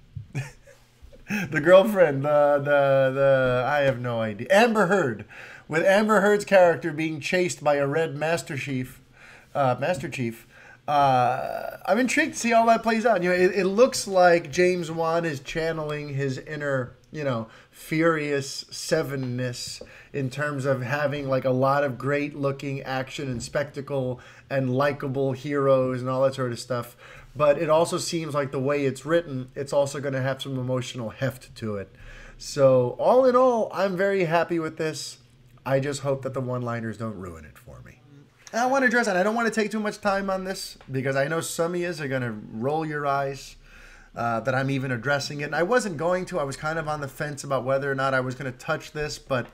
The girlfriend, I have no idea. Amber Heard, with Amber Heard's character being chased by a red Master Chief. I'm intrigued to see how that plays out. It looks like James Wan is channeling his inner, Furious Sevenness in terms of having like a lot of great looking action and spectacle and likable heroes and all that sort of stuff. But it also seems like the way it's written, it's also going to have some emotional heft to it. So all in all, I'm very happy with this. I just hope that the one-liners don't ruin it for me. And I want to address that. I don't want to take too much time on this because I know some of you are going to roll your eyes that I'm even addressing it. And I wasn't going to. I was kind of on the fence about whether or not I was going to touch this. But,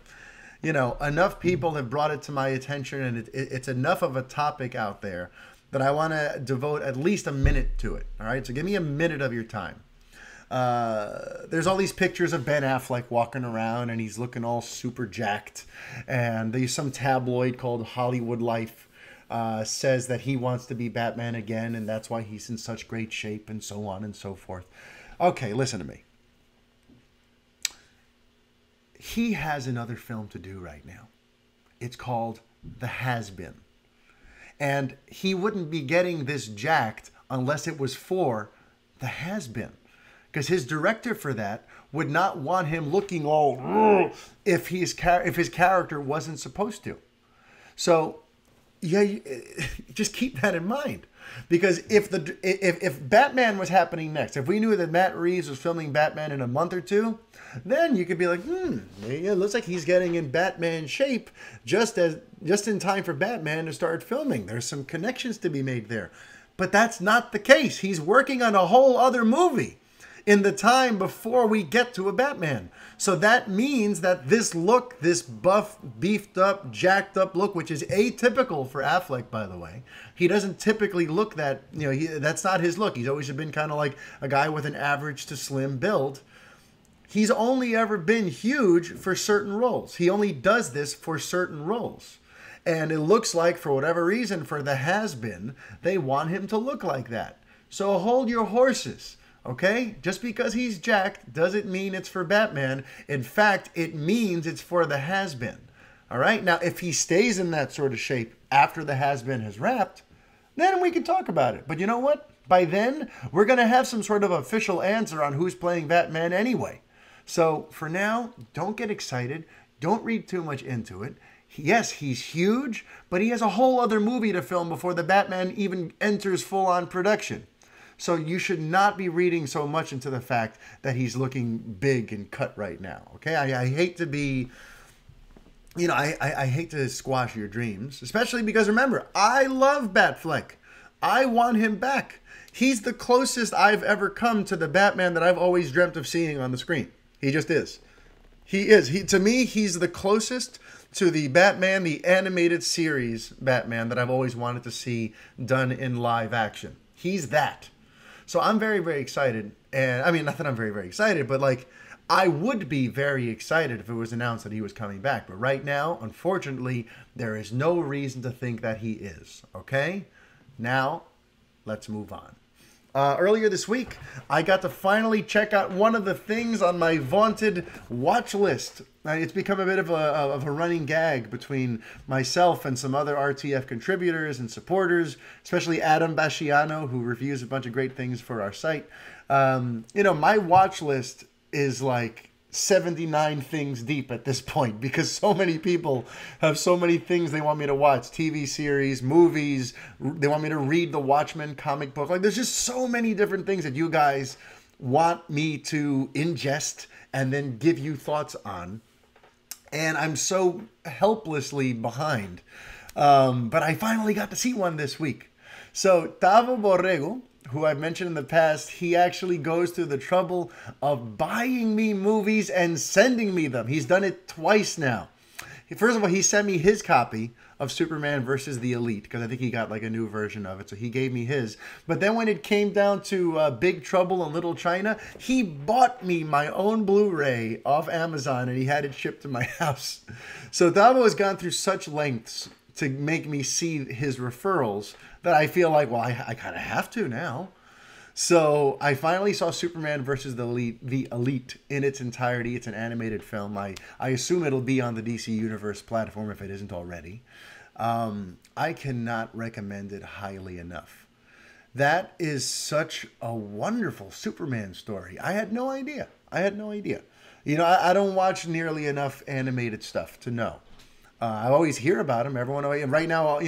enough people have brought it to my attention and it's enough of a topic out there that I want to devote at least a minute to it. All right? So give me a minute of your time. There's all these pictures of Ben Affleck walking around and he's looking all super jacked. And there's some tabloid called Hollywood Life says that he wants to be Batman again and that's why he's in such great shape and so on and so forth. Okay, listen to me. He has another film to do right now. It's called The Has-Been. And he wouldn't be getting this jacked unless it was for The Has-Been. Because his director for that would not want him looking all if his character wasn't supposed to. So, yeah, just keep that in mind. Because if Batman was happening next, if we knew that Matt Reeves was filming Batman in a month or two, then you could be like, it looks like he's getting in Batman shape just in time for Batman to start filming. There's some connections to be made there. But that's not the case. He's working on a whole other movie in the time before we get to a Batman. So that means that this look, this buff, beefed up, jacked up look, which is atypical for Affleck, by the way. He doesn't typically look that, that's not his look. He's always been kind of like a guy with an average to slim build. He's only ever been huge for certain roles. He only does this for certain roles. And it looks like, for whatever reason, for The Has-Been, they want him to look like that. So hold your horses. Okay? Just because he's jacked doesn't mean it's for Batman. In fact, it means it's for The Has-Been. All right? Now, if he stays in that sort of shape after The Has-Been has wrapped, then we can talk about it. But you know what? By then, we're going to have some sort of official answer on who's playing Batman anyway. So, for now, don't get excited. Don't read too much into it. Yes, he's huge, but he has a whole other movie to film before the Batman even enters full-on production. So you should not be reading so much into the fact that he's looking big and cut right now. Okay, I hate to be, I hate to squash your dreams, especially because remember, I love Batfleck. I want him back. He's the closest I've ever come to the Batman that I've always dreamt of seeing on the screen. He just is. He is. To me, he's the closest to the Batman, the animated series Batman that I've always wanted to see done in live action. He's that. So I'm very, very excited. And I mean, not that I'm very, very excited, but like, I would be very excited if it was announced that he was coming back. But right now, unfortunately, there is no reason to think that he is. Okay? Now, let's move on. Earlier this week, I got to finally check out one of the things on my vaunted watch list. It's become a bit of a running gag between myself and some other RTF contributors and supporters, especially Adam Basciano, who reviews a bunch of great things for our site. My watch list is like 79 things deep at this point because so many people have so many things they want me to watch. TV series, movies, they want me to read the Watchmen comic book. Like, there's just so many different things that you guys want me to ingest and then give you thoughts on. And I'm so helplessly behind. But I finally got to see one this week. So Tavo Borrego, who I've mentioned in the past, he actually goes through the trouble of buying me movies and sending me them. He's done it twice now. First of all, he sent me his copy of Superman versus the Elite, because I think he got like a new version of it, so he gave me his. But then when it came down to Big Trouble in Little China, he bought me my own Blu-ray off Amazon, and he had it shipped to my house. So Tavo has gone through such lengths to make me see his referrals that I feel like, well, I kind of have to now. So I finally saw Superman versus the Elite in its entirety. It's an animated film. I assume it'll be on the DC Universe platform if it isn't already. I cannot recommend it highly enough. That is such a wonderful Superman story. I had no idea. I don't watch nearly enough animated stuff to know. I always hear about him. Everyone, and right now,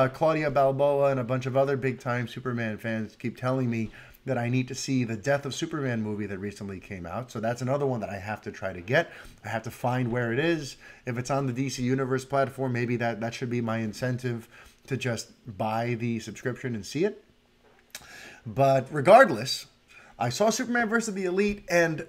Claudia Balboa and a bunch of other big-time Superman fans keep telling me that I need to see the Death of Superman movie that recently came out. So that's another one that I have to try to get. I have to find where it is. If it's on the DC Universe platform, maybe that should be my incentive to just buy the subscription and see it. But regardless, I saw Superman versus the Elite, and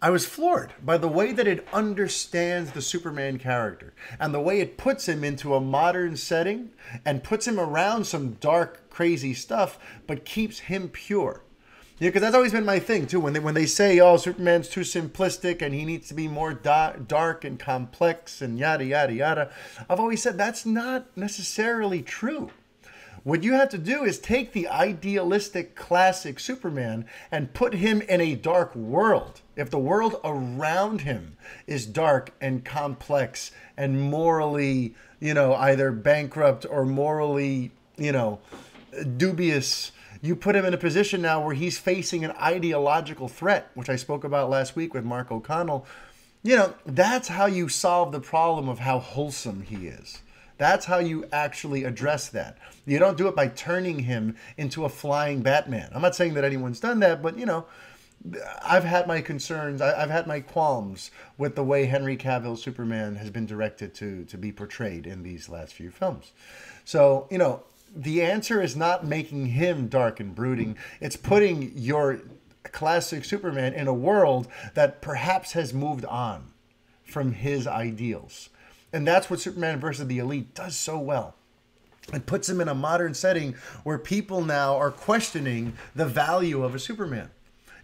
I was floored by the way that it understands the Superman character and the way it puts him into a modern setting and puts him around some dark, crazy stuff, but keeps him pure. Because that's always been my thing, too. When they say, oh, Superman's too simplistic and he needs to be more dark and complex and yada, yada, yada, I've always said that's not necessarily true. What you have to do is take the idealistic classic Superman and put him in a dark world. If the world around him is dark and complex and morally, either bankrupt or morally, dubious, you put him in a position now where he's facing an ideological threat, which I spoke about last week with Mark O'Connell. That's how you solve the problem of how wholesome he is. That's how you actually address that. You don't do it by turning him into a flying Batman. I'm not saying that anyone's done that, but, I've had my concerns. I've had my qualms with the way Henry Cavill's Superman has been directed to be portrayed in these last few films. So, the answer is not making him dark and brooding. It's putting your classic Superman in a world that perhaps has moved on from his ideals. And that's what Superman versus the Elite does so well. It puts him in a modern setting where people now are questioning the value of a Superman.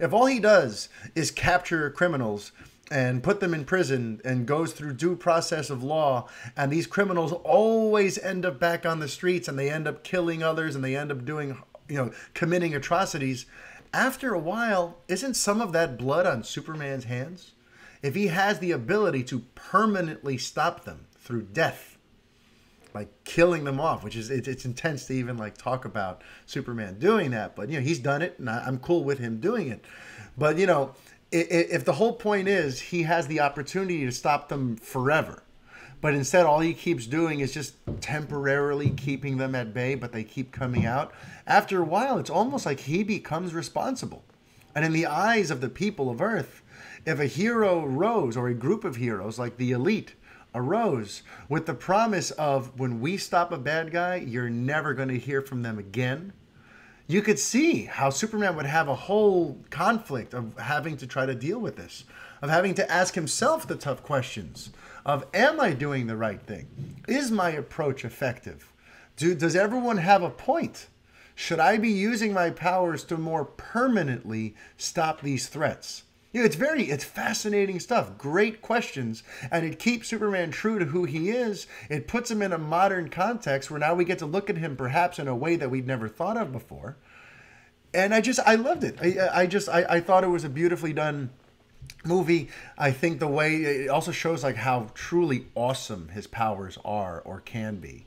If all he does is capture criminals and put them in prison and goes through due process of law, and these criminals always end up back on the streets and they end up killing others and they end up doing, committing atrocities, after a while, isn't some of that blood on Superman's hands? If he has the ability to permanently stop them through death, like killing them off, which is, it's intense to even like talk about Superman doing that, but he's done it and I'm cool with him doing it. But if the whole point is he has the opportunity to stop them forever, but instead all he keeps doing is just temporarily keeping them at bay, but they keep coming out, after a while it's almost like he becomes responsible. And in the eyes of the people of Earth, if a hero arose, or a group of heroes like the Elite arose with the promise of, when we stop a bad guy, you're never going to hear from them again, you could see how Superman would have a whole conflict of having to try to deal with this, of having to ask himself the tough questions of, am I doing the right thing? Is my approach effective? Does everyone have a point? Should I be using my powers to more permanently stop these threats? It's fascinating stuff. Great questions. And it keeps Superman true to who he is. It puts him in a modern context where now we get to look at him perhaps in a way that we'd never thought of before. And I loved it. I thought it was a beautifully done movie. I think the way it also shows like how truly awesome his powers are or can be.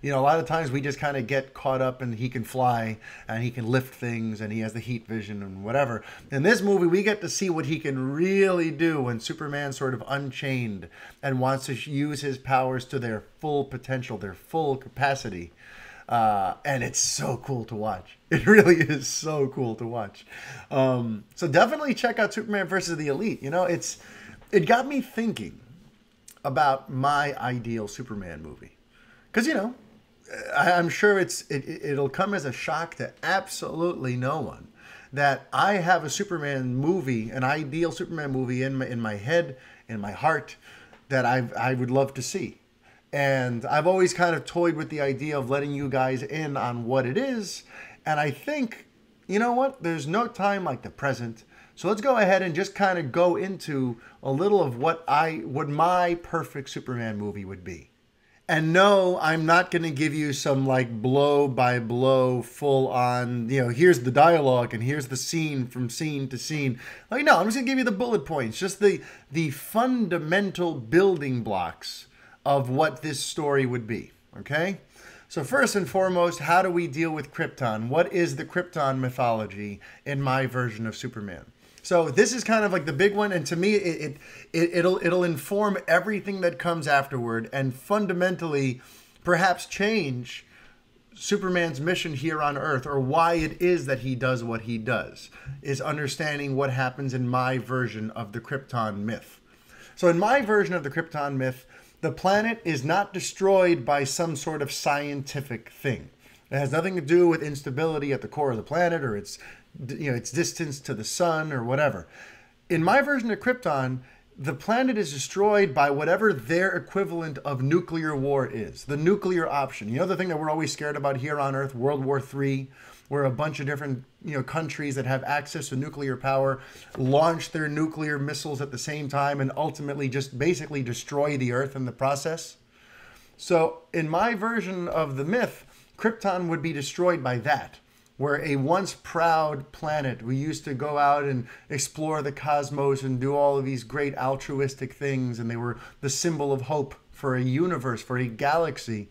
You know, a lot of times we just kind of get caught up and he can fly and he can lift things and he has the heat vision and whatever. In this movie, we get to see what he can really do when Superman's sort of unchained and wants to use his powers to their full potential, their full capacity. And it's so cool to watch. It really is so cool to watch. So definitely check out Superman versus the Elite. You know, it got me thinking about my ideal Superman movie. Because, you know, I'm sure it'll come as a shock to absolutely no one that I have a Superman movie, an ideal Superman movie in my head, in my heart, that I would love to see. And I've always kind of toyed with the idea of letting you guys in on what it is. And I think, you know what? There's no time like the present. So let's go ahead and just kind of go into a little of what my perfect Superman movie would be. And no, I'm not going to give you some like blow by blow, full on, you know, here's the dialogue and here's the scene from scene to scene. Like, no, I'm just going to give you the bullet points, just the fundamental building blocks of what this story would be, okay? So first and foremost, how do we deal with Krypton? What is the Krypton mythology in my version of Superman? So this is kind of like the big one, and to me, it'll inform everything that comes afterward, and fundamentally, perhaps change Superman's mission here on Earth, or why it is that he does what he does, is understanding what happens in my version of the Krypton myth. So in my version of the Krypton myth, the planet is not destroyed by some sort of scientific thing. It has nothing to do with instability at the core of the planet or its distance to the sun or whatever. In my version of Krypton, the planet is destroyed by whatever their equivalent of nuclear war is, the nuclear option. You know, the thing that we're always scared about here on Earth, World War III, where a bunch of different countries that have access to nuclear power launch their nuclear missiles at the same time and ultimately just basically destroy the Earth in the process. So in my version of the myth, Krypton would be destroyed by that, where a once proud planet, we used to go out and explore the cosmos and do all of these great altruistic things, and they were the symbol of hope for a universe, for a galaxy,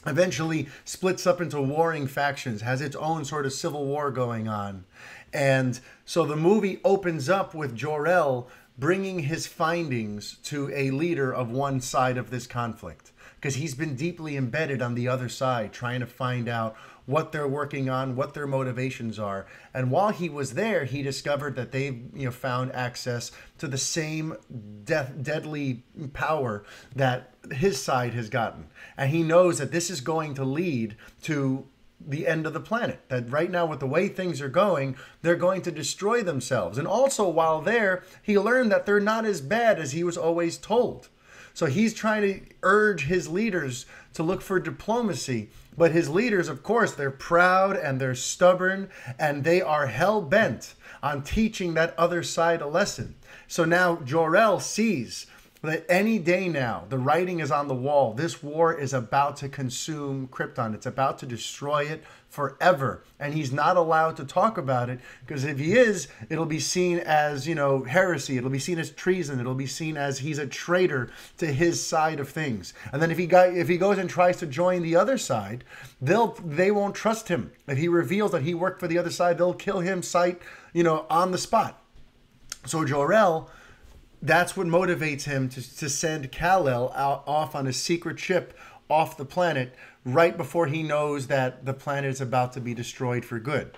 eventually splits up into warring factions, has its own sort of civil war going on. And so the movie opens up with Jor-El bringing his findings to a leader of one side of this conflict, because he's been deeply embedded on the other side, trying to find out what they're working on, what their motivations are. And while he was there, he discovered that they found access to the same deadly power that his side has gotten. And he knows that this is going to lead to the end of the planet. That right now, with the way things are going, they're going to destroy themselves. And also, while there, he learned that they're not as bad as he was always told. So he's trying to urge his leaders to look for diplomacy. But his leaders, of course, they're proud and they're stubborn and they are hell-bent on teaching that other side a lesson. So now Jor-El sees that any day now, the writing is on the wall. This war is about to consume Krypton. It's about to destroy it forever. And he's not allowed to talk about it, because if he is, it'll be seen as, heresy. It'll be seen as treason. It'll be seen as he's a traitor to his side of things. And then if he goes and tries to join the other side, they won't trust him. If he reveals that he worked for the other side, they'll kill him on the spot. So Jor-El, that's what motivates him to send Kal-El off on a secret ship off the planet right before he knows that the planet is about to be destroyed for good.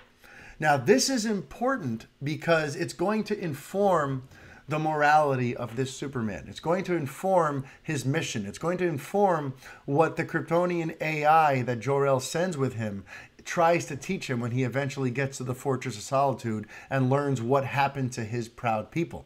Now, this is important because it's going to inform the morality of this Superman. It's going to inform his mission. It's going to inform what the Kryptonian AI that Jor-El sends with him tries to teach him when he eventually gets to the Fortress of Solitude and learns what happened to his proud people.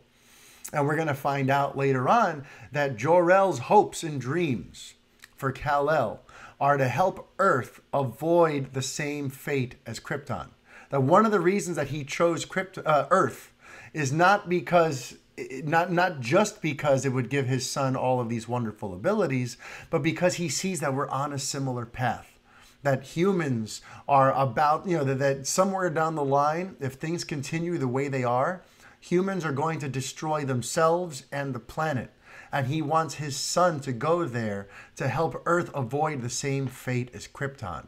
And we're going to find out later on that Jor-El's hopes and dreams for Kal-El are to help Earth avoid the same fate as Krypton. That one of the reasons that he chose Earth is not just because it would give his son all of these wonderful abilities, but because he sees that we're on a similar path. that humans are about, that somewhere down the line, if things continue the way they are, humans are going to destroy themselves and the planet. And he wants his son to go there to help Earth avoid the same fate as Krypton.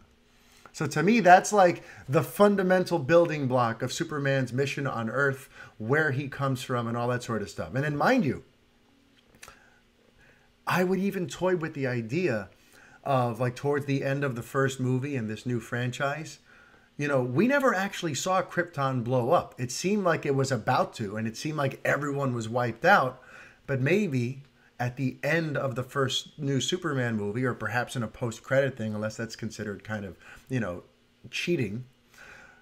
So to me, that's like the fundamental building block of Superman's mission on Earth, where he comes from and all that sort of stuff. And then mind you, I would even toy with the idea of, like, towards the end of the first movie in this new franchise, we never actually saw Krypton blow up. It seemed like it was about to, and it seemed like everyone was wiped out. But maybe at the end of the first new Superman movie, or perhaps in a post-credit thing, unless that's considered kind of, cheating,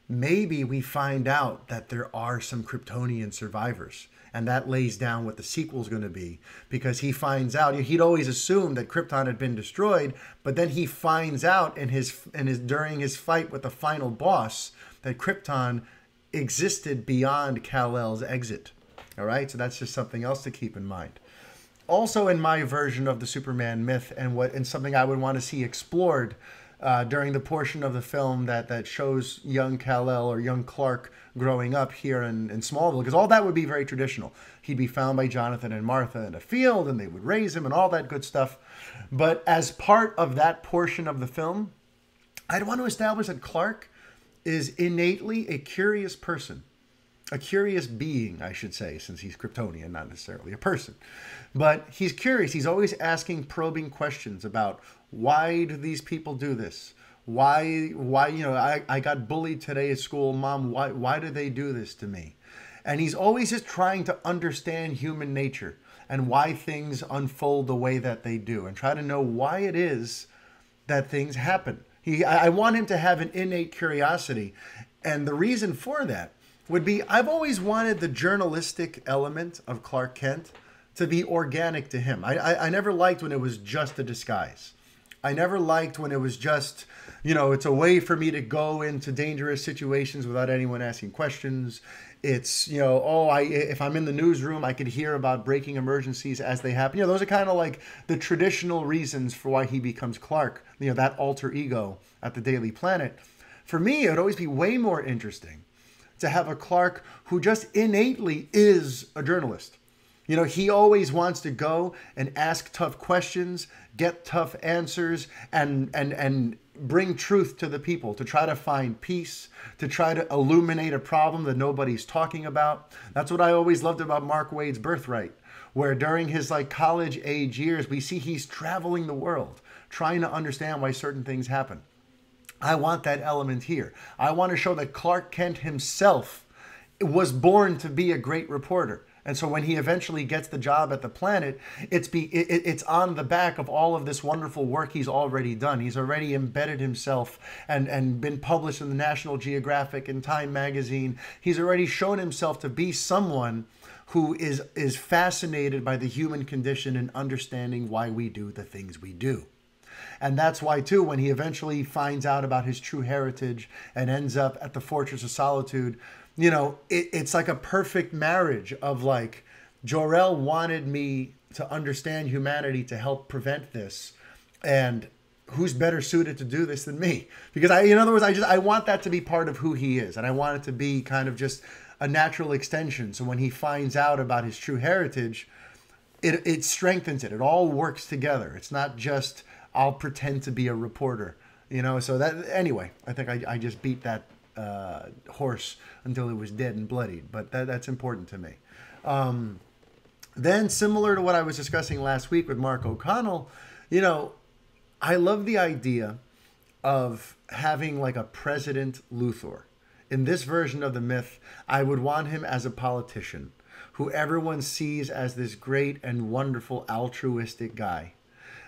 maybe we find out that there are some Kryptonian survivors. And that lays down what the sequel's going to be, because he finds out, he'd always assumed that Krypton had been destroyed, but then he finds out during his fight with the final boss that Krypton existed beyond Kal-El's exit. All right, so that's just something else to keep in mind. Also, in my version of the Superman myth, and something I would want to see explored during the portion of the film that shows young Kal-El or young Clark growing up here in Smallville, because all that would be very traditional. He'd be found by Jonathan and Martha in a field, and they would raise him and all that good stuff. But as part of that portion of the film, I'd want to establish that Clark is innately a curious person. A curious being, I should say, since he's Kryptonian, not necessarily a person. But he's curious. He's always asking probing questions about, why do these people do this? Why, I got bullied today at school. Mom, why do they do this to me? And he's always just trying to understand human nature and why things unfold the way that they do, and try to know why it is that things happen. I want him to have an innate curiosity. And the reason for that would be, I've always wanted the journalistic element of Clark Kent to be organic to him. I never liked when it was just a disguise. I never liked when it was just, it's a way for me to go into dangerous situations without anyone asking questions. It's, if I'm in the newsroom, I could hear about breaking emergencies as they happen. Those are kind of like the traditional reasons for why he becomes Clark, that alter ego at the Daily Planet. For me, it would always be way more interesting to have a Clark who just innately is a journalist. He always wants to go and ask tough questions, get tough answers, and bring truth to the people, to try to find peace, to try to illuminate a problem that nobody's talking about. That's what I always loved about Mark Waid's Birthright, where during his college age years, we see he's traveling the world, trying to understand why certain things happen. I want that element here. I want to show that Clark Kent himself was born to be a great reporter. And so when he eventually gets the job at the Planet, it's on the back of all of this wonderful work he's already done. He's already embedded himself and been published in the National Geographic and Time magazine. He's already shown himself to be someone who is fascinated by the human condition and understanding why we do the things we do. And that's why, too, when he eventually finds out about his true heritage and ends up at the Fortress of Solitude, it's like a perfect marriage of Jor-El wanted me to understand humanity to help prevent this. And who's better suited to do this than me? Because in other words, I want that to be part of who he is. And I want it to be kind of just a natural extension. So when he finds out about his true heritage, it strengthens it. It all works together. It's not just, I'll pretend to be a reporter, so that, anyway, I think I just beat that horse until it was dead and bloodied, but that's important to me. Then, similar to what I was discussing last week with Mark O'Connell, I love the idea of having a President Luthor. In this version of the myth, I would want him as a politician who everyone sees as this great and wonderful altruistic guy,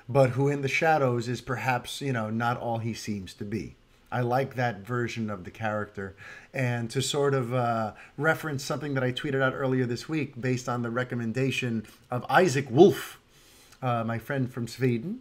but who in the shadows is perhaps, not all he seems to be. I like that version of the character. And to sort of reference something that I tweeted out earlier this week based on the recommendation of Isaac Wolf, my friend from Sweden.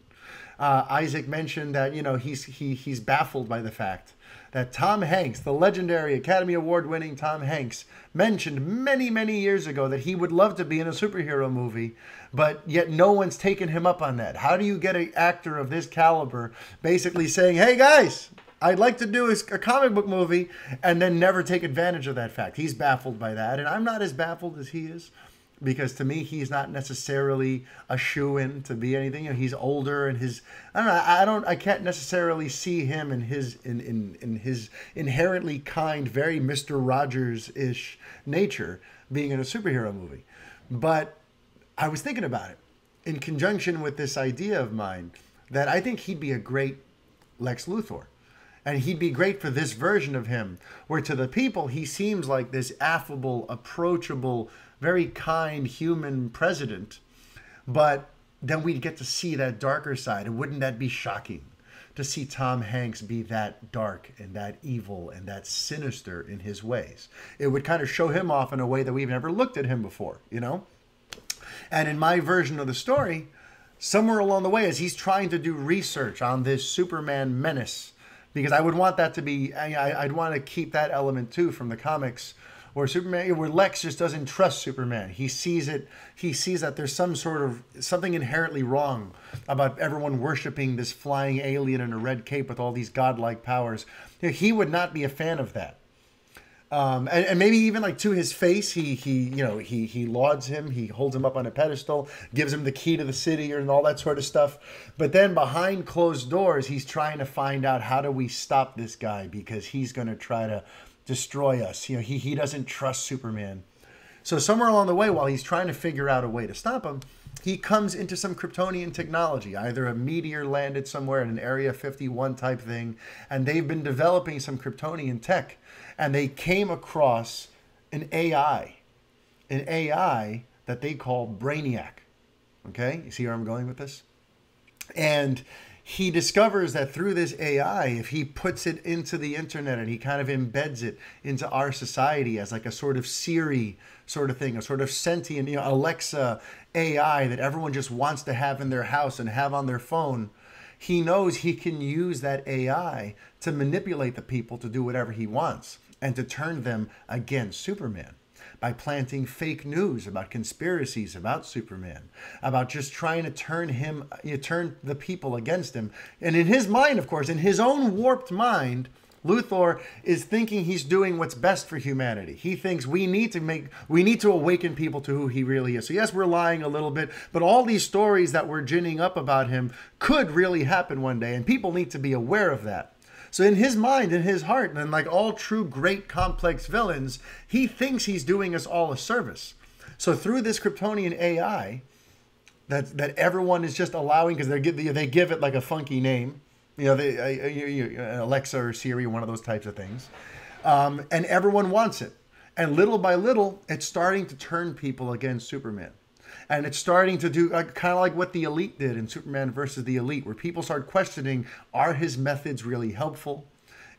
Isaac mentioned that, he's baffled by the fact that Tom Hanks, the legendary Academy Award-winning Tom Hanks, mentioned many, many years ago that he would love to be in a superhero movie, but yet no one's taken him up on that. How do you get an actor of this caliber basically saying, hey guys, I'd like to do a comic book movie, and then never take advantage of that fact? He's baffled by that, and I'm not as baffled as he is. Because to me, he's not necessarily a shoo-in to be anything. You know, he's older, and I can't necessarily see him in his inherently kind, very Mr. Rogers-ish nature being in a superhero movie. But I was thinking about it in conjunction with this idea of mine that I think he'd be a great Lex Luthor. And he'd be great for this version of him, where to the people, he seems like this affable, approachable, very kind human president. But then we'd get to see that darker side. And wouldn't that be shocking to see Tom Hanks be that dark and that evil and that sinister in his ways? It would kind of show him off in a way that we've never looked at him before, you know? And in my version of the story, somewhere along the way, as he's trying to do research on this Superman menace, because I would want that to be, I'd want to keep that element too from the comics, where Lex just doesn't trust Superman. He sees that there's something inherently wrong about everyone worshiping this flying alien in a red cape with all these godlike powers. You know, he would not be a fan of that. And maybe even like to his face, he lauds him, he holds him up on a pedestal, gives him the key to the city and all that sort of stuff. But then behind closed doors, he's trying to find out, how do we stop this guy? Because he's going to try to destroy us. You know, he doesn't trust Superman. So somewhere along the way, while he's trying to figure out a way to stop him, he comes into some Kryptonian technology. Either a meteor landed somewhere in an Area 51 type thing, and they've been developing some Kryptonian tech. And they came across an AI that they call Brainiac. Okay, you see where I'm going with this? And he discovers that through this AI, if he puts it into the internet and he kind of embeds it into our society as like a sort of Siri sort of thing, a sort of sentient, you know, Alexa AI that everyone just wants to have in their house and have on their phone, he knows he can use that AI to manipulate the people to do whatever he wants and to turn them against Superman by planting fake news about conspiracies about Superman, about just trying to turn the people against him. And in his mind, of course, in his own warped mind, Luthor is thinking he's doing what's best for humanity. He thinks we need to awaken people to who he really is. So yes, we're lying a little bit, but all these stories that we're ginning up about him could really happen one day, and people need to be aware of that. So in his mind, in his heart, and like all true great complex villains, he thinks he's doing us all a service. So through this Kryptonian AI that everyone is just allowing, because they give it like a funky name, you know, Alexa or Siri, one of those types of things, and everyone wants it. And little by little, it's starting to turn people against Superman. And it's starting to do kind of like what the Elite did in Superman versus the Elite, where people start questioning, are his methods really helpful?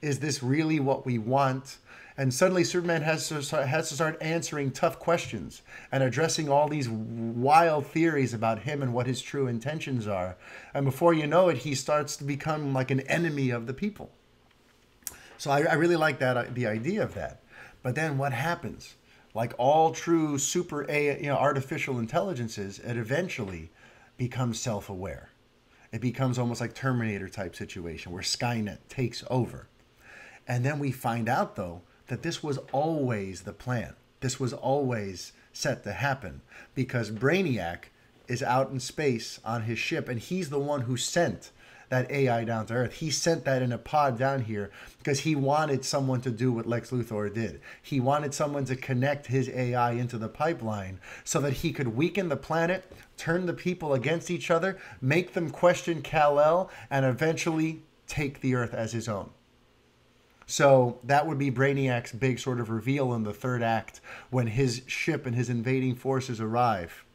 Is this really what we want? And suddenly Superman has to start answering tough questions and addressing all these wild theories about him and what his true intentions are. And before you know it, he starts to become like an enemy of the people. So I really like the idea of that. But then what happens? Like all true super artificial intelligences, it eventually becomes self-aware. It becomes almost like Terminator type situation where Skynet takes over. And then we find out, though, that this was always the plan. This was always set to happen because Brainiac is out in space on his ship, and he's the one who sent that AI down to Earth. He sent that in a pod down here because he wanted someone to do what Lex Luthor did. He wanted someone to connect his AI into the pipeline so that he could weaken the planet, turn the people against each other, make them question Kal-El, and eventually take the Earth as his own. So that would be Brainiac's big sort of reveal in the third act when his ship and his invading forces arrive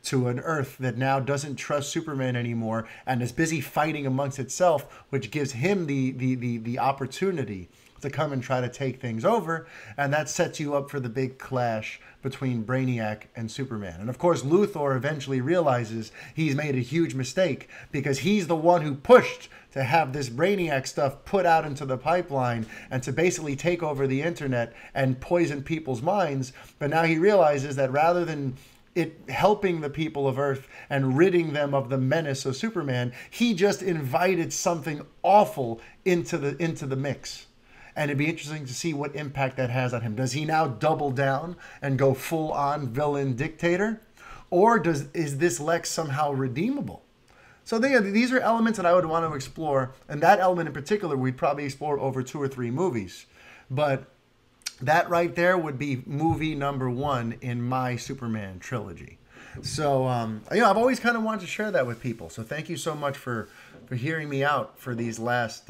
to an Earth that now doesn't trust Superman anymore and is busy fighting amongst itself, which gives him the opportunity to come and try to take things over. And that sets you up for the big clash between Brainiac and Superman. And of course, Luthor eventually realizes he's made a huge mistake because he's the one who pushed to have this Brainiac stuff put out into the pipeline and to basically take over the internet and poison people's minds. But now he realizes that rather than it helping the people of Earth and ridding them of the menace of Superman, he just invited something awful into the mix. And it'd be interesting to see what impact that has on him. Does he now double down and go full-on villain dictator? Or is this Lex somehow redeemable? So these are elements that I would want to explore. And that element in particular, we'd probably explore over 2 or 3 movies. But that right there would be movie number 1 in my Superman trilogy. So, I've always kind of wanted to share that with people. So thank you so much for hearing me out for these last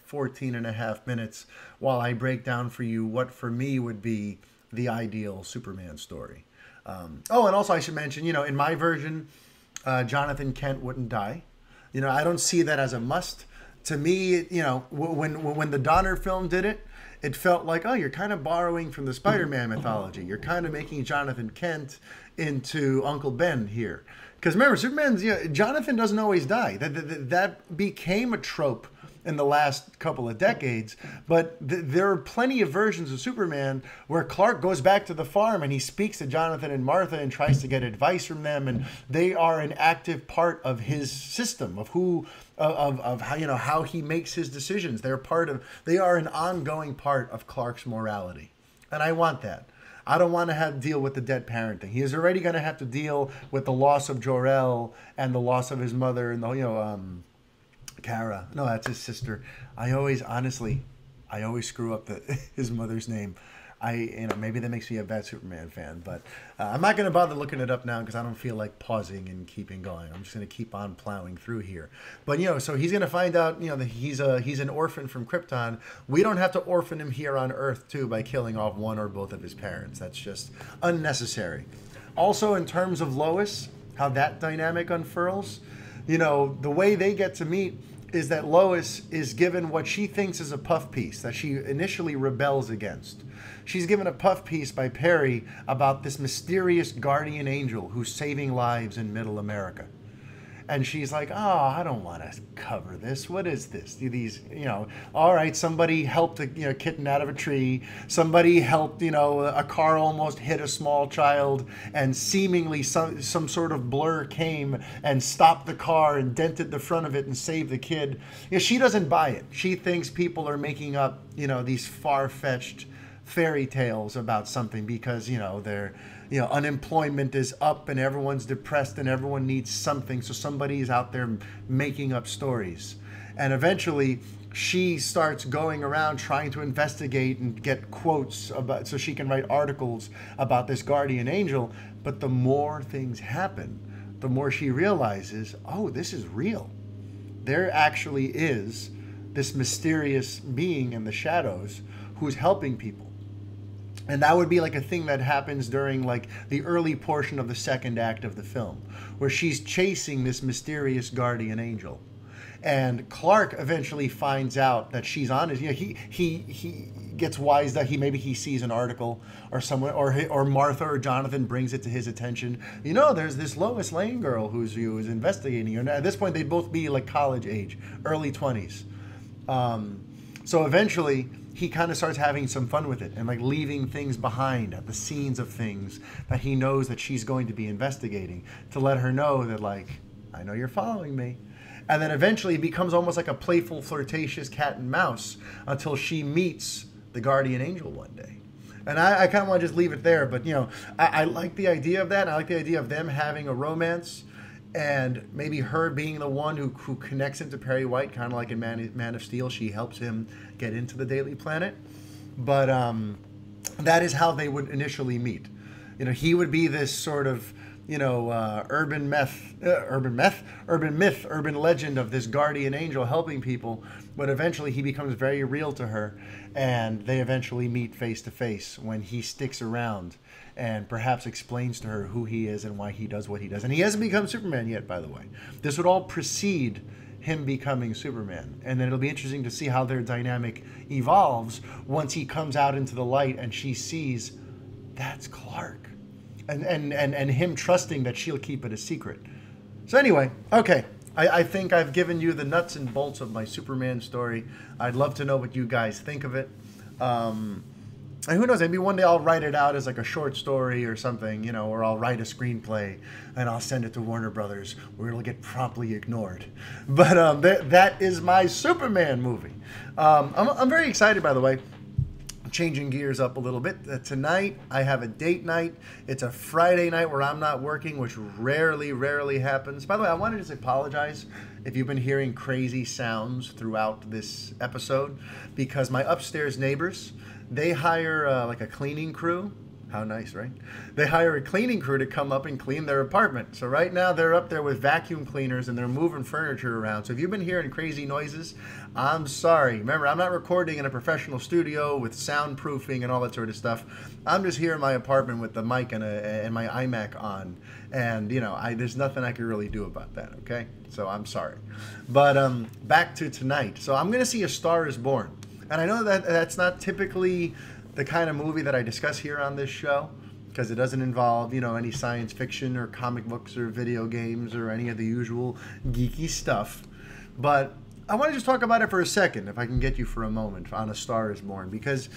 14 and a half minutes while I break down for you what for me would be the ideal Superman story. And also I should mention, in my version, Jonathan Kent wouldn't die. I don't see that as a must. To me, when the Donner film did it, it felt like, oh, you're kind of borrowing from the Spider-Man mythology. You're kind of making Jonathan Kent into Uncle Ben here. Because remember, Jonathan doesn't always die. That became a trope in the last couple of decades. But there are plenty of versions of Superman where Clark goes back to the farm and he speaks to Jonathan and Martha and tries to get advice from them. And they are an active part of his system, of how he makes his decisions. They are an ongoing part of Clark's morality. And I want that. I don't want to have to deal with the dead parenting. He is already going to have to deal with the loss of Jor-El and the loss of his mother and Kara. No, that's his sister. I always screw up his mother's name. Maybe that makes me a bad Superman fan, but I'm not going to bother looking it up now because I don't feel like pausing and keeping going. I'm just going to keep on plowing through here. But so he's going to find out that he's an orphan from Krypton. We don't have to orphan him here on Earth too by killing off one or both of his parents. That's just unnecessary. Also, in terms of Lois, how that dynamic unfurls, the way they get to meet is that Lois is given what she thinks is a puff piece that she initially rebels against. She's given a puff piece by Perry about this mysterious guardian angel who's saving lives in Middle America. And she's like, oh, I don't want to cover this. What is this? All right, somebody helped a kitten out of a tree. Somebody helped, a car almost hit a small child. And seemingly some sort of blur came and stopped the car and dented the front of it and saved the kid. She doesn't buy it. She thinks people are making up, these far-fetched fairy tales about something because, they're... unemployment is up and everyone's depressed and everyone needs something. So somebody is out there making up stories. And eventually she starts going around trying to investigate and get quotes so she can write articles about this guardian angel. But the more things happen, the more she realizes, oh, this is real. There actually is this mysterious being in the shadows who's helping people. And that would be like a thing that happens during like the early portion of the second act of the film, where she's chasing this mysterious guardian angel. And Clark eventually finds out that she's on his, he gets wise that he sees an article or someone, or Martha or Jonathan brings it to his attention. There's this Lois Lane girl who's investigating you. And at this point, they'd both be like college age, early 20s. So eventually he kind of starts having some fun with it and like leaving things behind at the scenes of things that he knows that she's going to be investigating to let her know that like, I know you're following me. And then eventually it becomes almost like a playful, flirtatious cat and mouse until she meets the guardian angel one day. And I kind of want to just leave it there. But, I like the idea of that. I like the idea of them having a romance and maybe her being the one who connects him to Perry White, kind of like in Man of Steel. She helps him get into the Daily Planet. But that is how they would initially meet. He would be this sort of, urban myth, urban legend of this guardian angel helping people. But eventually he becomes very real to her. And they eventually meet face to face when he sticks around and perhaps explains to her who he is and why he does what he does. And he hasn't become Superman yet, by the way. This would all precede him becoming Superman. And then it'll be interesting to see how their dynamic evolves once he comes out into the light and she sees that's Clark. And him trusting that she'll keep it a secret. So anyway, okay. I think I've given you the nuts and bolts of my Superman story. I'd love to know what you guys think of it. And who knows, maybe one day I'll write it out as like a short story or something, or I'll write a screenplay and I'll send it to Warner Brothers where it'll get promptly ignored. But that is my Superman movie. I'm very excited, by the way. Changing gears up a little bit. Tonight, I have a date night. It's a Friday night where I'm not working, which rarely happens. By the way, I wanted to just apologize if you've been hearing crazy sounds throughout this episode, because my upstairs neighbors, they hire like a cleaning crew. How nice, right? They hire a cleaning crew to come up and clean their apartment. So right now they're up there with vacuum cleaners and they're moving furniture around. So if you've been hearing crazy noises, I'm sorry. Remember, I'm not recording in a professional studio with soundproofing and all that sort of stuff. I'm just here in my apartment with the mic and my iMac on. And, there's nothing I can really do about that, okay? So I'm sorry. But back to tonight. So I'm going to see A Star is Born. And I know that that's not typically the kind of movie that I discuss here on this show, because it doesn't involve, any science fiction or comic books or video games or any of the usual geeky stuff. But I want to just talk about it for a second, if I can get you for a moment, on A Star is Born, because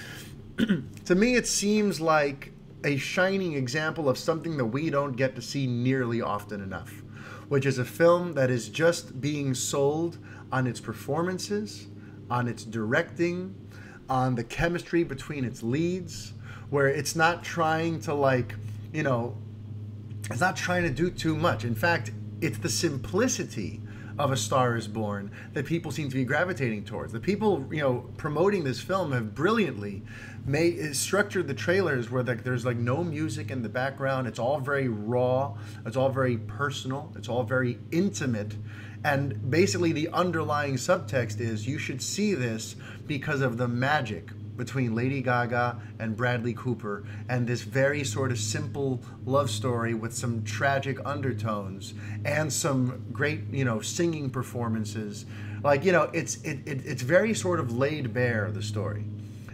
to me it seems like a shining example of something that we don't get to see nearly often enough, which is a film that is just being sold on its performances, on its directing, on the chemistry between its leads, where it's not trying to it's not trying to do too much. In fact, it's the simplicity of A Star is Born that people seem to be gravitating towards. The people, promoting this film have brilliantly structured the trailers where there's no music in the background. It's all very raw. It's all very personal. It's all very intimate. And basically the underlying subtext is you should see this because of the magic between Lady Gaga and Bradley Cooper and this very sort of simple love story with some tragic undertones and some great, singing performances. It's very sort of laid bare, the story.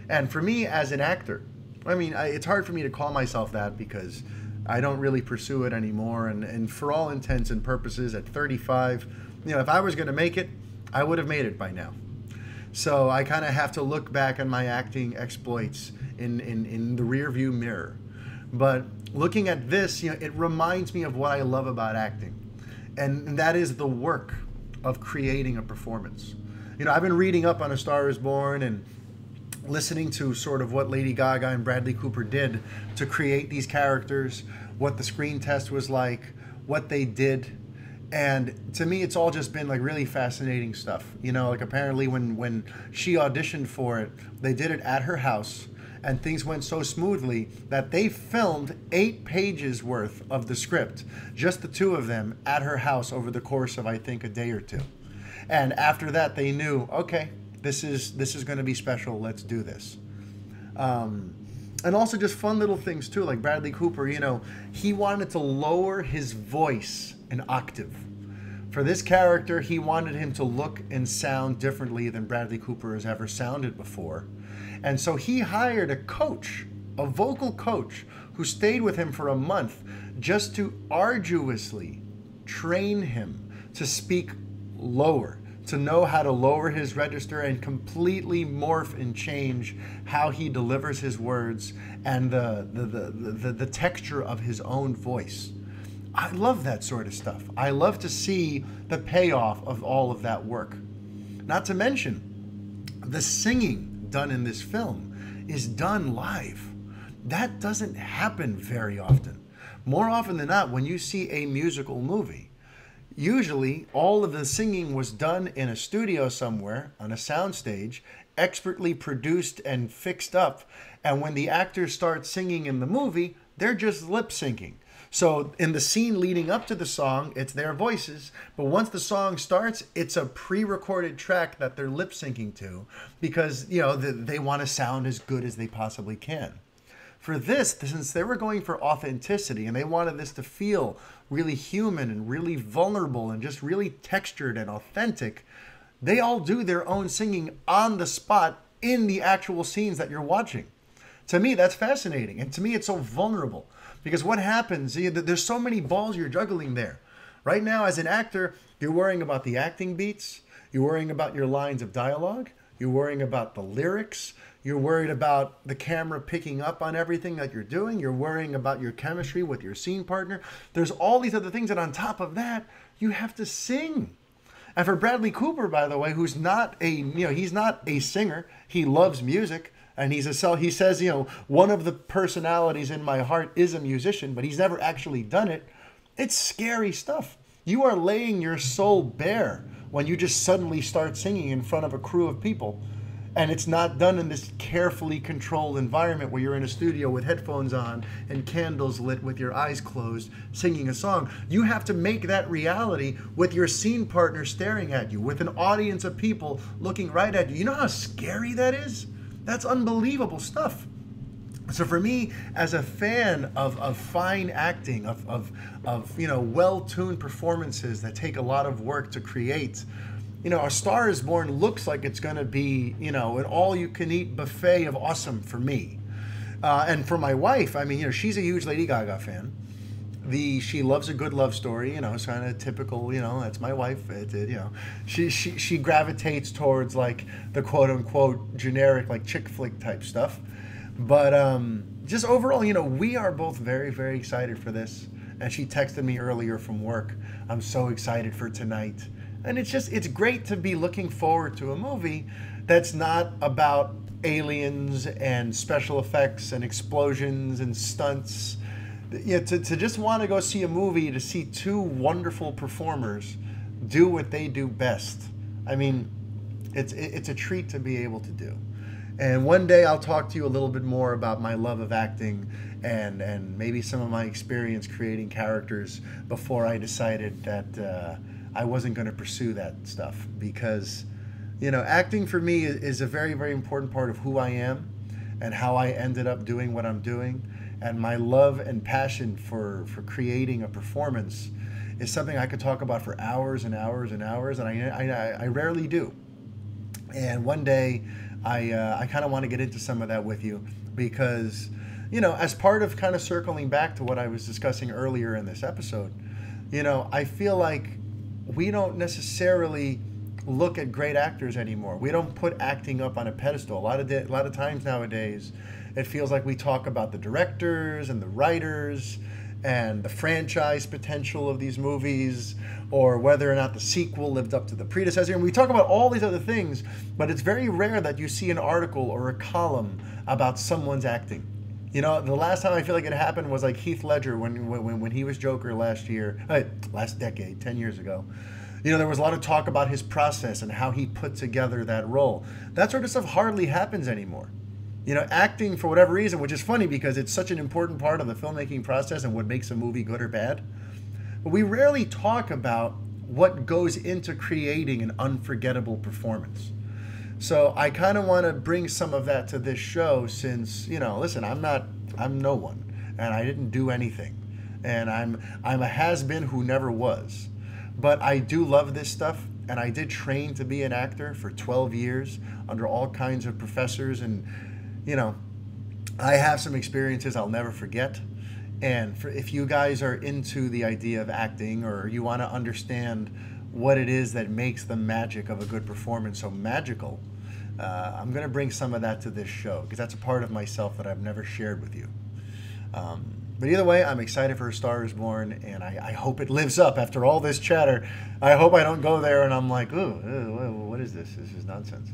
And for me as an actor, it's hard for me to call myself that because I don't really pursue it anymore. And for all intents and purposes at 35, if I was going to make it, I would have made it by now. So I kind of have to look back on my acting exploits in the rearview mirror. But looking at this, it reminds me of what I love about acting. And that is the work of creating a performance. I've been reading up on A Star is Born and listening to sort of what Lady Gaga and Bradley Cooper did to create these characters, what the screen test was like, what they did. And to me, it's all just been really fascinating stuff. Apparently when she auditioned for it, they did it at her house and things went so smoothly that they filmed 8 pages worth of the script, just the two of them at her house over the course of, I think, a day or two. And after that, they knew, okay, this is going to be special. Let's do this. And also just fun little things too, like Bradley Cooper, he wanted to lower his voice an octave. For this character, he wanted him to look and sound differently than Bradley Cooper has ever sounded before. And so he hired a coach, a vocal coach, who stayed with him for a month just to arduously train him to speak lower, to know how to lower his register and completely morph and change how he delivers his words and the texture of his own voice. I love that sort of stuff. I love to see the payoff of all of that work. Not to mention, the singing done in this film is done live. That doesn't happen very often. More often than not, when you see a musical movie, usually all of the singing was done in a studio somewhere on a soundstage, expertly produced and fixed up. And when the actors start singing in the movie, they're just lip syncing. So in the scene leading up to the song, it's their voices. But once the song starts, it's a pre-recorded track that they're lip syncing to because, they want to sound as good as they possibly can. For this, since they were going for authenticity and they wanted this to feel really human and really vulnerable and just really textured and authentic, they all do their own singing on the spot in the actual scenes that you're watching. To me, that's fascinating. And to me, it's so vulnerable. Because what happens, there's so many balls you're juggling there. Right now, as an actor, you're worrying about the acting beats. You're worrying about your lines of dialogue. You're worrying about the lyrics. You're worried about the camera picking up on everything that you're doing. You're worrying about your chemistry with your scene partner. There's all these other things, and on top of that, you have to sing. And for Bradley Cooper, by the way, who's not he's not a singer. He loves music, and he says, one of the personalities in my heart is a musician, but he's never actually done it. It's scary stuff. You are laying your soul bare when you just suddenly start singing in front of a crew of people. And it's not done in this carefully controlled environment where you're in a studio with headphones on and candles lit with your eyes closed, singing a song. You have to make that reality with your scene partner staring at you, with an audience of people looking right at you. You know how scary that is? That's unbelievable stuff. So for me, as a fan of fine acting, of well-tuned performances that take a lot of work to create, A Star Is Born looks like it's going to be, an all-you-can-eat buffet of awesome for me. And for my wife, she's a huge Lady Gaga fan. She loves a good love story, it's kind of typical, that's my wife. She gravitates towards like the quote-unquote generic like chick flick type stuff. But just overall, we are both very, very excited for this. And she texted me earlier from work. I'm so excited for tonight. And it's great to be looking forward to a movie that's not about aliens and special effects and explosions and stunts. To just want to go see a movie to see two wonderful performers do what they do best. It's a treat to be able to do. And one day I'll talk to you a little bit more about my love of acting and maybe some of my experience creating characters before I decided that I wasn't going to pursue that stuff. Because, acting for me is a very, very important part of who I am and how I ended up doing what I'm doing. And my love and passion for creating a performance is something I could talk about for hours and hours and hours, and I rarely do. And one day, I kind of want to get into some of that with you because, as part of kind of circling back to what I was discussing earlier in this episode, I feel like we don't necessarily look at great actors anymore. We don't put acting up on a pedestal. A lot of times nowadays, it feels like we talk about the directors and the writers and the franchise potential of these movies, or whether or not the sequel lived up to the predecessor. And we talk about all these other things, but it's very rare that you see an article or a column about someone's acting. The last time I feel like it happened was like Heath Ledger when he was Joker last decade, 10 years ago. There was a lot of talk about his process and how he put together that role. That sort of stuff hardly happens anymore. Acting, for whatever reason, which is funny because it's such an important part of the filmmaking process and what makes a movie good or bad. But we rarely talk about what goes into creating an unforgettable performance. So I kind of want to bring some of that to this show since, listen, I'm no one and I didn't do anything. And I'm a has-been who never was. But I do love this stuff. And I did train to be an actor for 12 years under all kinds of professors. And, I have some experiences I'll never forget. And if you guys are into the idea of acting or you want to understand what it is that makes the magic of a good performance so magical, I'm going to bring some of that to this show because that's a part of myself that I've never shared with you. But either way, I'm excited for A Star Is Born, and I hope it lives up after all this chatter. I hope I don't go there and I'm like, ooh, what is this? This is nonsense.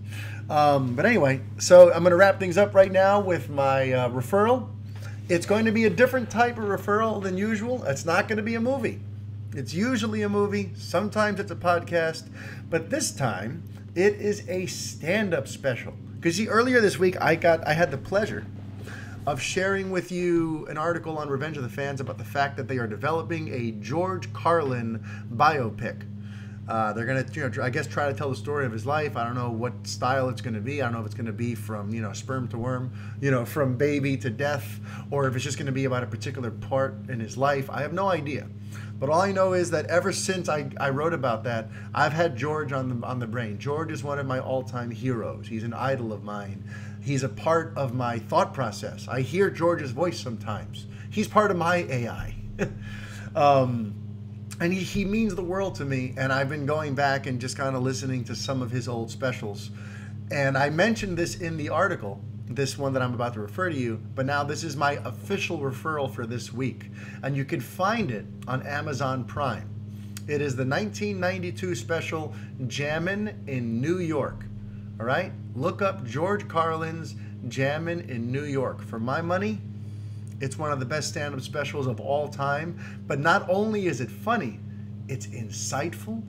But anyway, so I'm going to wrap things up right now with my referral. It's going to be a different type of referral than usual. It's not going to be a movie. It's usually a movie. Sometimes it's a podcast. But this time, it is a stand-up special. Because see, earlier this week, I had the pleasure of sharing with you an article on Revenge of the Fans about the fact that they are developing a George Carlin biopic. They're going to, I guess, try to tell the story of his life. I don't know what style it's going to be. I don't know if it's going to be from, sperm to worm, from baby to death, or if it's just going to be about a particular part in his life. I have no idea. But all I know is that ever since I wrote about that, I've had George on the brain. George is one of my all-time heroes. He's an idol of mine. He's a part of my thought process. I hear George's voice sometimes. He's part of my AI. And he means the world to me. And I've been going back and just kind of listening to some of his old specials. And I mentioned this in the article, this one that I'm about to refer to you, but now this is my official referral for this week. And you can find it on Amazon Prime. It is the 1992 special, Jammin' in New York. All right? Look up George Carlin's Jammin' in New York. For my money, it's one of the best stand-up specials of all time. But not only is it funny, it's insightful,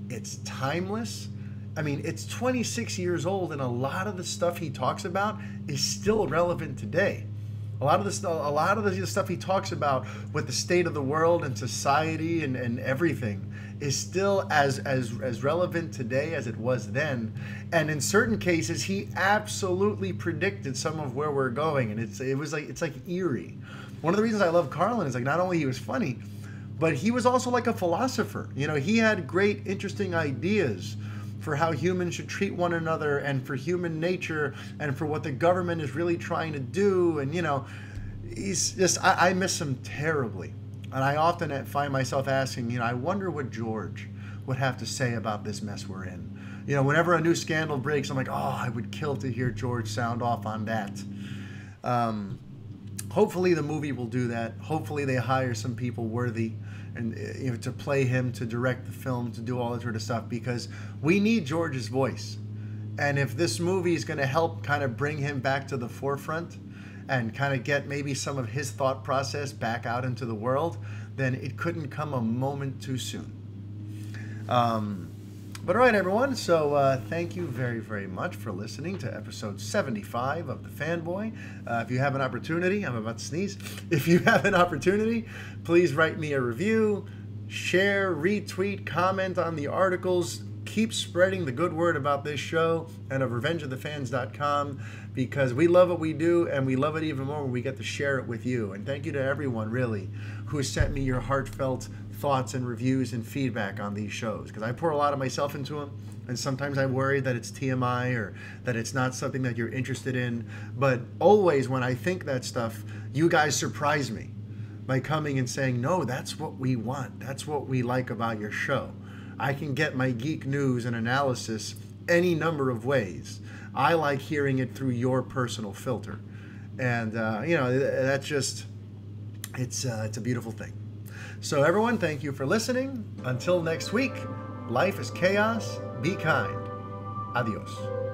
it's timeless. I mean, it's 26 years old, and a lot of the stuff he talks about is still relevant today. A lot of the stuff he talks about with the state of the world and society and everything is still as relevant today as it was then. And in certain cases, he absolutely predicted some of where we're going, and it's like eerie. One of the reasons I love Carlin is like not only he was funny, but he was also like a philosopher. You know, he had great, interesting ideas for how humans should treat one another and for human nature and for what the government is really trying to do. And, you know, he's just, I miss him terribly. And I often find myself asking, you know, I wonder what George would have to say about this mess we're in. You know, whenever a new scandal breaks, I'm like, oh, I would kill to hear George sound off on that. Hopefully the movie will do that. Hopefully they hire some people worthy and you know, to play him, to direct the film, to do all that sort of stuff, because we need George's voice. And if this movie is going to help kind of bring him back to the forefront and kind of get maybe some of his thought process back out into the world, then it couldn't come a moment too soon. But all right, everyone. So thank you very, very much for listening to episode 75 of The Fanboy. If you have an opportunity, I'm about to sneeze. If you have an opportunity, please write me a review, share, retweet, comment on the articles. Keep spreading the good word about this show and of RevengeOfTheFans.com, because we love what we do, and we love it even more when we get to share it with you. And thank you to everyone, really, who has sent me your heartfelt thoughts and reviews and feedback on these shows, because I pour a lot of myself into them, and sometimes I worry that it's TMI or that it's not something that you're interested in. But always when I think that stuff, you guys surprise me by coming and saying, no, that's what we want. That's what we like about your show. I can get my geek news and analysis any number of ways. I like hearing it through your personal filter. And, you know, that's just, it's a beautiful thing. So everyone, thank you for listening. Until next week, life is chaos. Be kind. Adios.